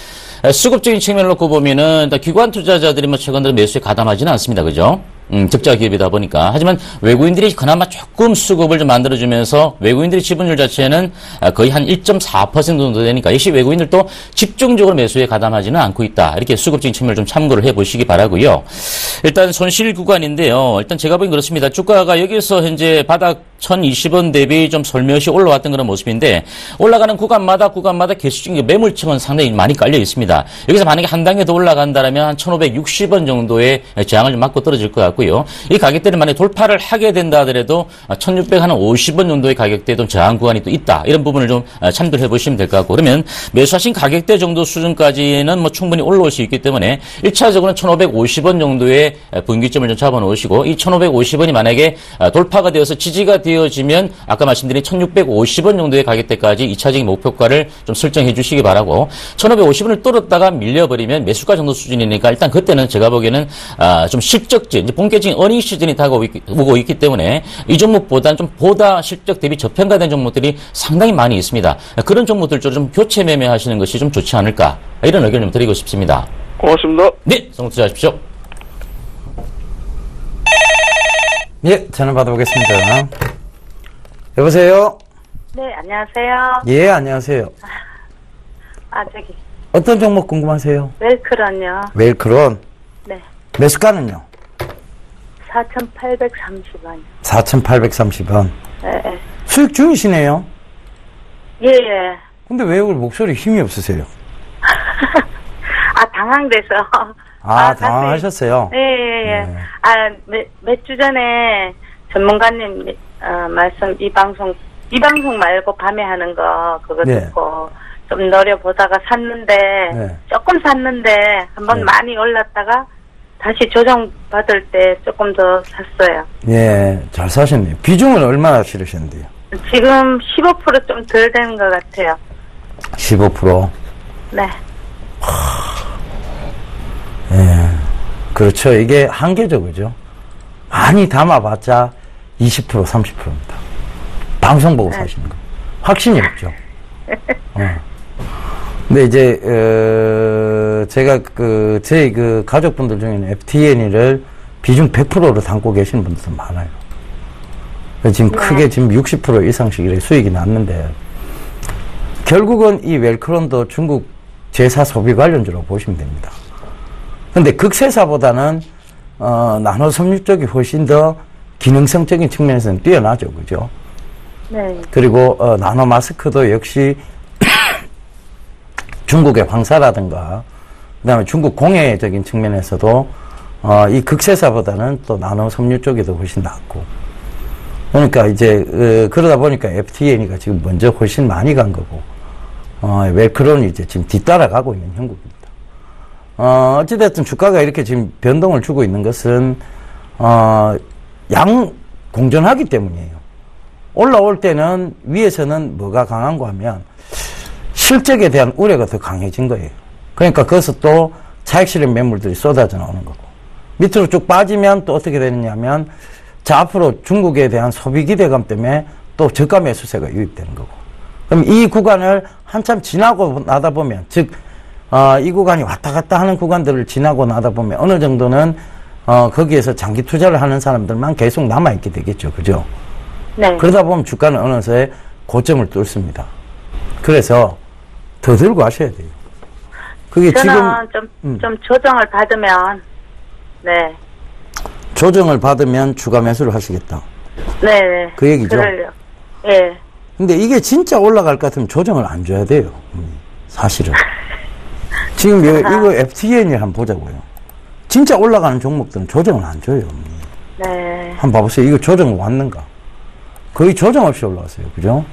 수급적인 측면을 놓고 보면은 일단 기관 투자자들이 뭐 최근 들어 매수에 가담하지는 않습니다. 그죠? 적자 기업이다 보니까. 하지만 외국인들이 그나마 조금 수급을 좀 만들어주면서 외국인들의 지분율 자체는 거의 한 1.4% 정도 되니까 역시 외국인들도 집중적으로 매수에 가담하지는 않고 있다. 이렇게 수급적인 측면을 좀 참고를 해보시기 바라고요. 일단 손실 구간인데요. 일단 제가 보기엔 그렇습니다. 주가가 여기서 현재 바닥 1,020원 대비 좀 솔며시 올라왔던 그런 모습인데 올라가는 구간마다 개수적인 매물층은 상당히 많이 깔려 있습니다. 여기서 만약에 한 단계 더 올라간다면 한 1,560원 정도의 저항을 좀 맞고 떨어질 것 같고요. 이 가격대를 만약에 돌파를 하게 된다 하더라도 1,650원 정도의 가격대도 저항 구간이 또 있다. 이런 부분을 좀 참고를 해보시면 될 것 같고 그러면 매수하신 가격대 정도 수준까지는 뭐 충분히 올라올 수 있기 때문에 1차적으로는 1,550원 정도의 분기점을 좀 잡아놓으시고 이 1,550원이 만약에 돌파가 되어서 지지가 되어지면 아까 말씀드린 1,650원 정도의 가격대까지 2차적인 목표가를 좀 설정해 주시기 바라고 1,550원을 뚫었다가 밀려버리면 매수가 정도 수준이니까 일단 그때는 제가 보기에는 좀 실적지 이제 본격적인 어닝 시즌이 다가오고 있기 때문에 이 종목보다는 좀 보다 실적 대비 저평가된 종목들이 상당히 많이 있습니다. 그런 종목들 쪽으로 좀 교체 매매하시는 것이 좀 좋지 않을까 이런 의견 좀 드리고 싶습니다. 고맙습니다. 네, 성투자하십시오. 예, 전화 받아보겠습니다. 여보세요? 네, 안녕하세요. 예, 안녕하세요. 저기, 어떤 종목 궁금하세요? 웰크런요. 웰크론. 네, 매수가는요? 4,830원. 4,830원. 예, 수익 중이시네요? 예. 예. 근데 왜 오늘 목소리 힘이 없으세요? 당황돼서. 당황하셨어요? 예. 네. 몇 주 전에 전문가님, 말씀, 이 방송 말고 밤에 하는 거, 그거 네. 듣고 좀 노려보다가 샀는데, 네. 조금 샀는데, 한번 네. 많이 올랐다가, 다시 조정받을 때 조금 더 샀어요. 예, 잘 사셨네요. 비중은 얼마나 실으셨는데요? 지금 15% 좀 덜 되는 것 같아요. 15%? 네. 예, 그렇죠. 이게 한계적이죠. 많이 담아봤자 20%, 30%입니다. 방송 보고 사시는 거. 확신이 없죠. 근데 이제, 제가 저희 가족분들 중에는 FTN을 비중 100%로 담고 계시는 분들도 많아요. 지금 크게 지금 60% 이상씩 이렇게 수익이 났는데, 결국은 이 웰크론도 중국 제사 소비 관련주로 보시면 됩니다. 근데 극세사보다는 나노 섬유 쪽이 훨씬 더 기능성적인 측면에서는 뛰어나죠, 그죠? 네. 그리고 나노 마스크도 역시 중국의 황사라든가 그다음에 중국 공해적인 측면에서도 이 극세사보다는 또 나노 섬유 쪽이 더 훨씬 낫고 그러니까 이제 그러다 보니까 FTN이가 지금 먼저 훨씬 많이 간 거고 웰크론이 이제 지금 뒤따라가고 있는 형국입니다. 어찌됐든 주가가 이렇게 지금 변동을 주고 있는 것은, 양 공존하기 때문이에요. 올라올 때는 위에서는 뭐가 강한가 하면 실적에 대한 우려가 더 강해진 거예요. 그러니까 거기서 또 차익 실현 매물들이 쏟아져 나오는 거고. 밑으로 쭉 빠지면 또 어떻게 되느냐면, 자, 앞으로 중국에 대한 소비 기대감 때문에 또 저가 매수세가 유입되는 거고. 그럼 이 구간을 한참 지나고 나다 보면, 즉, 이 구간이 왔다 갔다 하는 구간들을 지나고 나다 보면 어느 정도는 거기에서 장기 투자를 하는 사람들만 계속 남아있게 되겠죠. 그죠? 네. 그러다 보면 주가는 어느새 고점을 뚫습니다. 그래서 더 들고 하셔야 돼요. 그게 저는 지금 좀 조정을 받으면 네. 조정을 받으면 추가 매수를 하시겠다. 네. 그 얘기죠? 그럴요. 예. 근데 이게 진짜 올라갈 것 같으면 조정을 안 줘야 돼요. 사실은. 지금 이거 FTN을 한번 보자고요. 진짜 올라가는 종목들은 조정을 안 줘요. 네. 한번 봐보세요. 이거 조정 왔는가? 거의 조정 없이 올라왔어요. 그죠?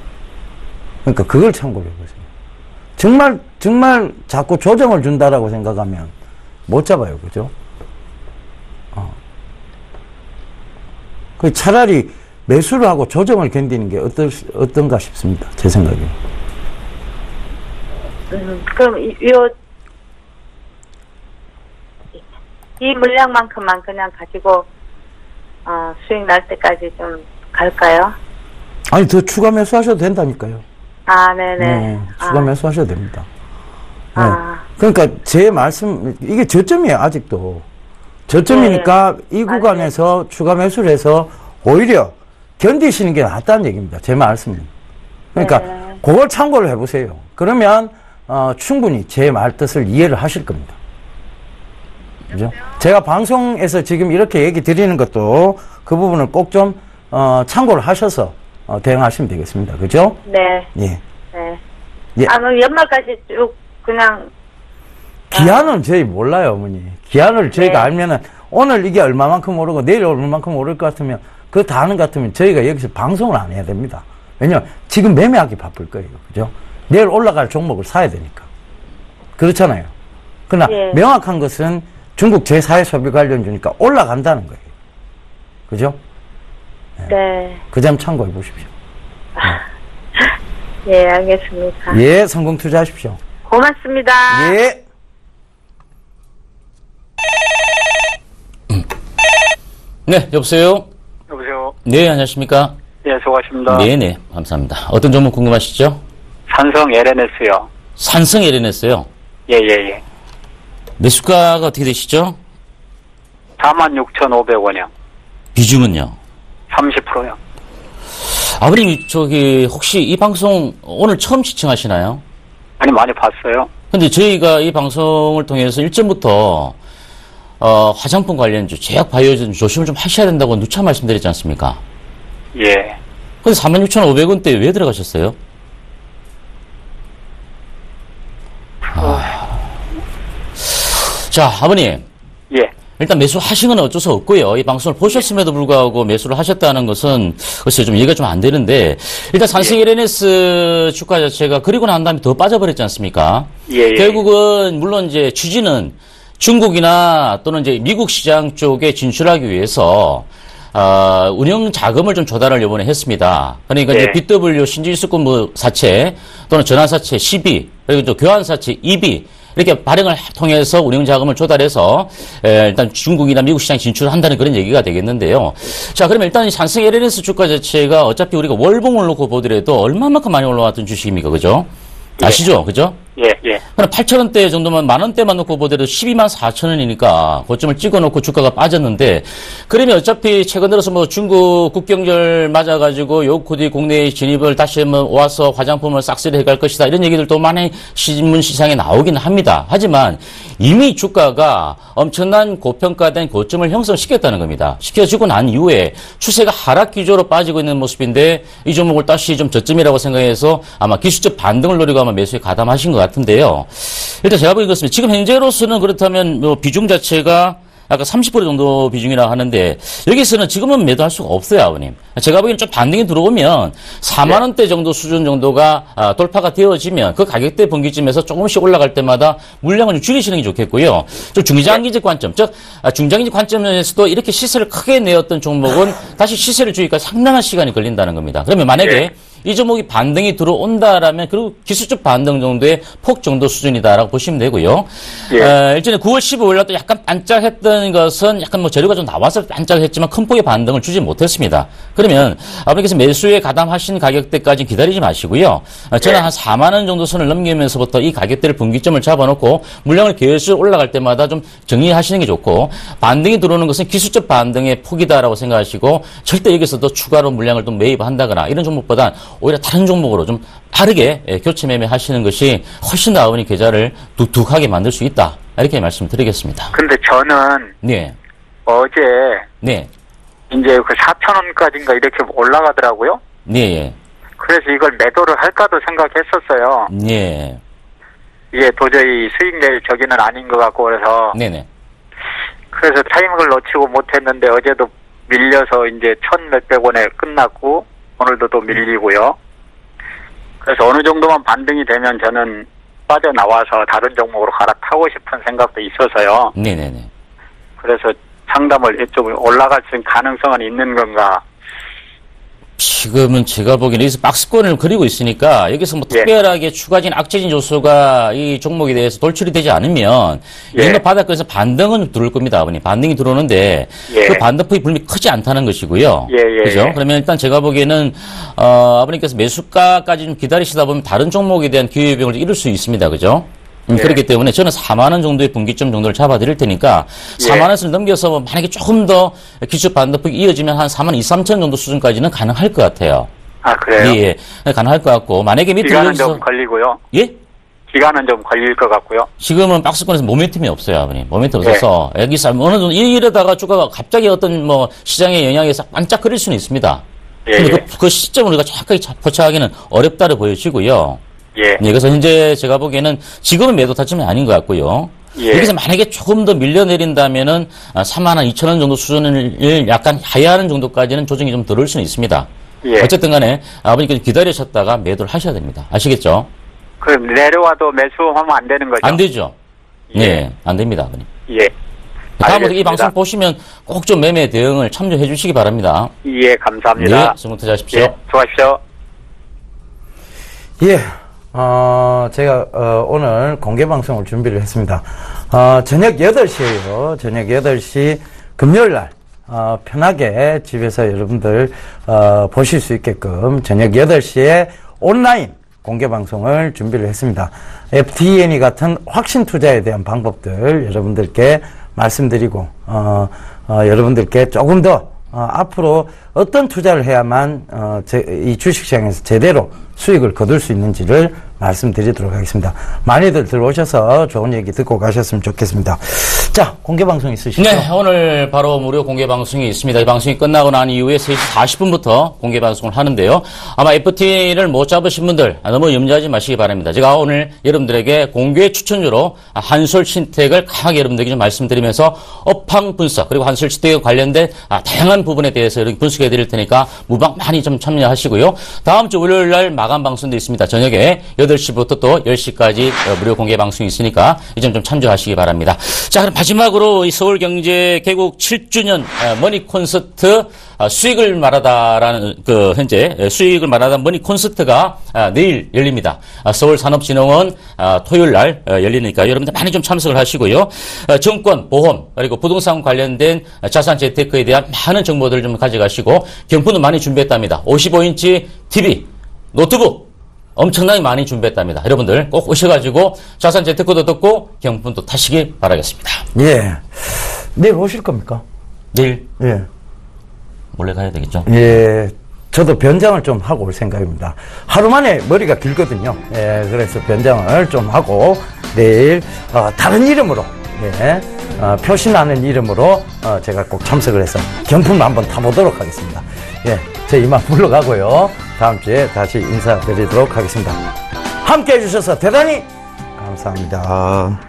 그러니까 그걸 참고를 해보세요. 정말 자꾸 조정을 준다라고 생각하면 못 잡아요. 그죠? 그 차라리 매수를 하고 조정을 견디는 게 어떤가 싶습니다. 제 생각에. 그럼 이 물량만큼만 그냥 가지고 수익 날 때까지 좀 갈까요? 아니 더 추가 매수하셔도 된다니까요. 네네. 네, 추가 매수하셔도 됩니다. 네. 아. 그러니까 제 말씀 이게 저점이에요. 아직도 저점이니까 네. 이 구간에서 추가 매수를 해서 오히려 견디시는 게 낫다는 얘기입니다. 제 말씀은. 그러니까 네. 그걸 참고를 해보세요. 그러면 충분히 제 말 뜻을 이해를 하실 겁니다. 그죠? 제가 방송에서 지금 이렇게 얘기 드리는 것도 그 부분을 꼭 좀 참고를 하셔서 대응하시면 되겠습니다. 그죠? 네. 예. 네. 예. 그럼 연말까지 쭉 그냥 기한은 저희 몰라요, 어머니. 기한을 저희가 네. 알면은 오늘 이게 얼마만큼 오르고 내일 얼마만큼 오를 것 같으면 그거 다 아는 것 같으면 저희가 여기서 방송을 안 해야 됩니다. 왜냐면 지금 매매하기 바쁠 거예요. 그죠? 내일 올라갈 종목을 사야 되니까. 그렇잖아요. 그러나 예. 명확한 것은 중국 제4의 소비 관련주니까 올라간다는 거예요. 그죠? 네. 그 점 참고해 보십시오. 예, 알겠습니다. 예, 성공 투자하십시오. 고맙습니다. 예. 네, 여보세요? 여보세요. 네, 안녕하십니까? 예, 수고하십니다. 네네, 감사합니다. 어떤 종목 궁금하시죠? 산성 LNS요. 산성 LNS요. 예. 매수가가 어떻게 되시죠? 46,500원이요. 비중은요? 30%요. 아버님, 혹시 이 방송 오늘 처음 시청하시나요? 아니, 많이 봤어요. 근데 저희가 이 방송을 통해서 일전부터, 화장품 관련주, 제약 바이오주 조심을 좀 하셔야 된다고 누차 말씀드렸지 않습니까? 예. 근데 46,500원대 왜 들어가셨어요? 자, 아버님. 예. 일단 매수하신 건 어쩔 수 없고요. 이 방송을 보셨음에도 불구하고 매수를 하셨다는 것은 글쎄요, 좀 이해가 좀 안 되는데 일단 삼성 LNS 주가 자체가 그리고 난 다음에 더 빠져버렸지 않습니까? 예. 결국은 물론 이제 취지는 중국이나 또는 이제 미국 시장 쪽에 진출하기 위해서 운영 자금을 좀 조달을 이번에 했습니다. 그러니까 이제 BW 신진수권 사채 또는 전환사채 12 그리고 또 교환사채 2B 이렇게 발행을 통해서 운영 자금을 조달해서 일단 중국이나 미국 시장에 진출한다는 그런 얘기가 되겠는데요. 자, 그러면 일단 삼성 LNS 주가 자체가 어차피 우리가 월봉을 놓고 보더라도 얼마만큼 많이 올라왔던 주식입니까, 그죠? 아시죠, 그죠? 예. 그럼 8,000원대 정도만, 10,000원대만 놓고 보더라도 124,000원이니까 고점을 찍어놓고 주가가 빠졌는데, 그러면 어차피 최근 들어서 뭐 중국 국경절 맞아가지고 요코디 국내에 진입을 다시 한번 와서 화장품을 싹쓸이 해갈 것이다. 이런 얘기들도 많이 신문 시장에 나오긴 합니다. 하지만 이미 주가가 엄청난 고평가된 고점을 형성시켰다는 겁니다. 시켜지고 난 이후에 추세가 하락 기조로 빠지고 있는 모습인데 이 종목을 다시 좀 저점이라고 생각해서 아마 기술적 반등을 노리고 아마 매수에 가담하신 것 같은데요. 일단 제가 보기엔 그렇습니다. 지금 현재로서는 그렇다면 뭐 비중 자체가 아까 30% 정도 비중이라고 하는데 여기서는 지금은 매도할 수가 없어요, 아버님. 제가 보기엔 좀 반등이 들어오면 4만 원대 정도 수준 정도가 돌파가 되어지면 그 가격대 분기점에서 조금씩 올라갈 때마다 물량을 좀 줄이시는 게 좋겠고요. 좀 중장기적 관점, 즉 중장기적 관점에서도 이렇게 시세를 크게 내었던 종목은 다시 시세를 주기까지 상당한 시간이 걸린다는 겁니다. 그러면 만약에 이 종목이 반등이 들어온다라면 그리고 기술적 반등 정도의 폭 정도 수준이다라고 보시면 되고요. 일전에 9월 15일 날 또 약간 반짝했던 것은 약간 뭐 재료가 좀 나와서 반짝했지만 큰 폭의 반등을 주지 못했습니다. 그러면 아버님께서 매수에 가담하신 가격대까지 기다리지 마시고요. 저는 한 4만 원 정도 선을 넘기면서부터 이 가격대를 분기점을 잡아놓고 물량을 계속 올라갈 때마다 좀 정리하시는 게 좋고 반등이 들어오는 것은 기술적 반등의 폭이다라고 생각하시고 절대 여기서도 추가로 물량을 좀 매입한다거나 이런 종목보단 오히려 다른 종목으로 좀 빠르게 교체 매매 하시는 것이 훨씬 더 아버님 계좌를 둑둑하게 만들 수 있다. 이렇게 말씀드리겠습니다. 근데 저는 어제 이제 그 4,000원까지인가 이렇게 올라가더라고요. 그래서 이걸 매도를 할까도 생각했었어요. 이게 도저히 수익 낼 저기는 아닌 것 같고 그래서 그래서 타이밍을 놓치고 못했는데 어제도 밀려서 이제 1,000몇백 원에 끝났고 오늘도 또 밀리고요. 그래서 어느 정도만 반등이 되면 저는 빠져나와서 다른 종목으로 갈아타고 싶은 생각도 있어서요. 그래서 상담을 좀 올라갈 수 있는 가능성은 있는 건가? 지금은 제가 보기에는 여기서 박스권을 그리고 있으니까 여기서 뭐 특별하게 추가적인 악재진 요소가 이 종목에 대해서 돌출이 되지 않으면 이런 바닥권에서 반등은 들어올 겁니다, 아버님. 반등이 들어오는데 그 반등폭이 분명히 크지 않다는 것이고요. 그죠? 그러면 일단 제가 보기에는 아버님께서 매수가까지 좀 기다리시다 보면 다른 종목에 대한 기회비용을 잃을 수 있습니다. 그죠? 그렇기 때문에 저는 4만 원 정도의 분기점 정도를 잡아드릴 테니까 4만 원을 넘겨서 만약에 조금 더 기술 반등폭이 이어지면 한 4만 2, 3천 정도 수준까지는 가능할 것 같아요. 아, 그래요? 가능할 것 같고 만약에 밑에 기간은 좀 걸리고요. 기간은 좀 걸릴 것 같고요. 지금은 박스권에서 모멘텀이 없어요, 아버님. 모멘텀 없어서 여기서 어느 정도 이러다가 주가가 갑자기 어떤 뭐 시장의 영향에서 반짝거릴 수는 있습니다. 근데 그 시점을 우리가 정확하게 포착하기는 어렵다고 보여지고요. 그래서 현재 제가 보기에는 지금은 매도 타점이 아닌 것 같고요. 여기서 만약에 조금 더 밀려내린다면은 3만 원 2천 원 정도 수준을 약간 하회하는 정도까지는 조정이 좀 들어올 수는 있습니다. 어쨌든 간에 아버님께서 기다리셨다가 매도를 하셔야 됩니다. 아시겠죠? 그럼 내려와도 매수하면 안 되는 거죠? 안 되죠. 안 됩니다, 아버님. 다음부터 이 방송 보시면 꼭 좀 매매 대응을 참조해 주시기 바랍니다. 감사합니다. 성공 투자하십시오. 수고하십시오. 제가 오늘 공개 방송을 준비를 했습니다. 저녁 8시에요. 저녁 8시 금요일 날 편하게 집에서 여러분들 보실 수 있게끔 저녁 8시에 온라인 공개 방송을 준비를 했습니다. FTN이 같은 확신 투자에 대한 방법들 여러분들께 말씀드리고 여러분들께 조금 더 앞으로 어떤 투자를 해야만 이 주식시장에서 제대로 수익을 거둘 수 있는지를 말씀드리도록 하겠습니다. 많이들 들어오셔서 좋은 얘기 듣고 가셨으면 좋겠습니다. 자, 공개방송 있으시죠? 네, 오늘 바로 무료 공개방송이 있습니다. 이 방송이 끝나고 난 이후에 3시 40분부터 공개방송을 하는데요. 아마 FT를 못 잡으신 분들 너무 염려하지 마시기 바랍니다. 제가 오늘 여러분들에게 공개 추천주로 한솔신텍을 강하게 여러분들에게 좀 말씀드리면서 업황 분석 그리고 한솔신텍에 관련된 다양한 부분에 대해서 이렇게 분석해 드릴 테니까 무방 많이 좀 참여하시고요. 다음 주 월요일 날 마감 방송도 있습니다. 저녁에 8시부터 또 10시까지 무료 공개 방송이 있으니까 이 점 좀 참조하시기 바랍니다. 자, 그럼 마지막으로 이 서울경제 개국 7주년 머니 콘서트 수익을 말하다라는 현재 수익을 말하다 머니 콘서트가 내일 열립니다. 서울산업진흥원 토요일 날 열리니까 여러분들 많이 좀 참석을 하시고요. 정권, 보험 그리고 부동산 관련된 자산 재테크에 대한 많은 정보들을 좀 가져가시고 경품도 많이 준비했답니다. 55인치 TV, 노트북 엄청나게 많이 준비했답니다. 여러분들 꼭 오셔가지고 자산 재테크도 듣고 경품도 타시기 바라겠습니다. 예. 내일 오실 겁니까? 내일? 예. 몰래 가야 되겠죠? 예. 저도 변장을 좀 하고 올 생각입니다. 하루 만에 머리가 길거든요. 예. 그래서 변장을 좀 하고 내일, 다른 이름으로, 예. 표시나는 이름으로, 제가 꼭 참석을 해서 경품을 한번 타보도록 하겠습니다. 예. 저 이만 물러가고요. 다음 주에 다시 인사드리도록 하겠습니다. 함께 해주셔서 대단히 감사합니다.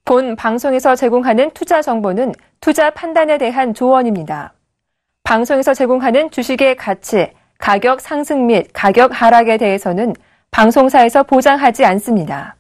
본 방송에서 제공하는 투자 정보는 투자 판단에 대한 조언입니다. 방송에서 제공하는 주식의 가치, 가격 상승 및 가격 하락에 대해서는 방송사에서 보장하지 않습니다.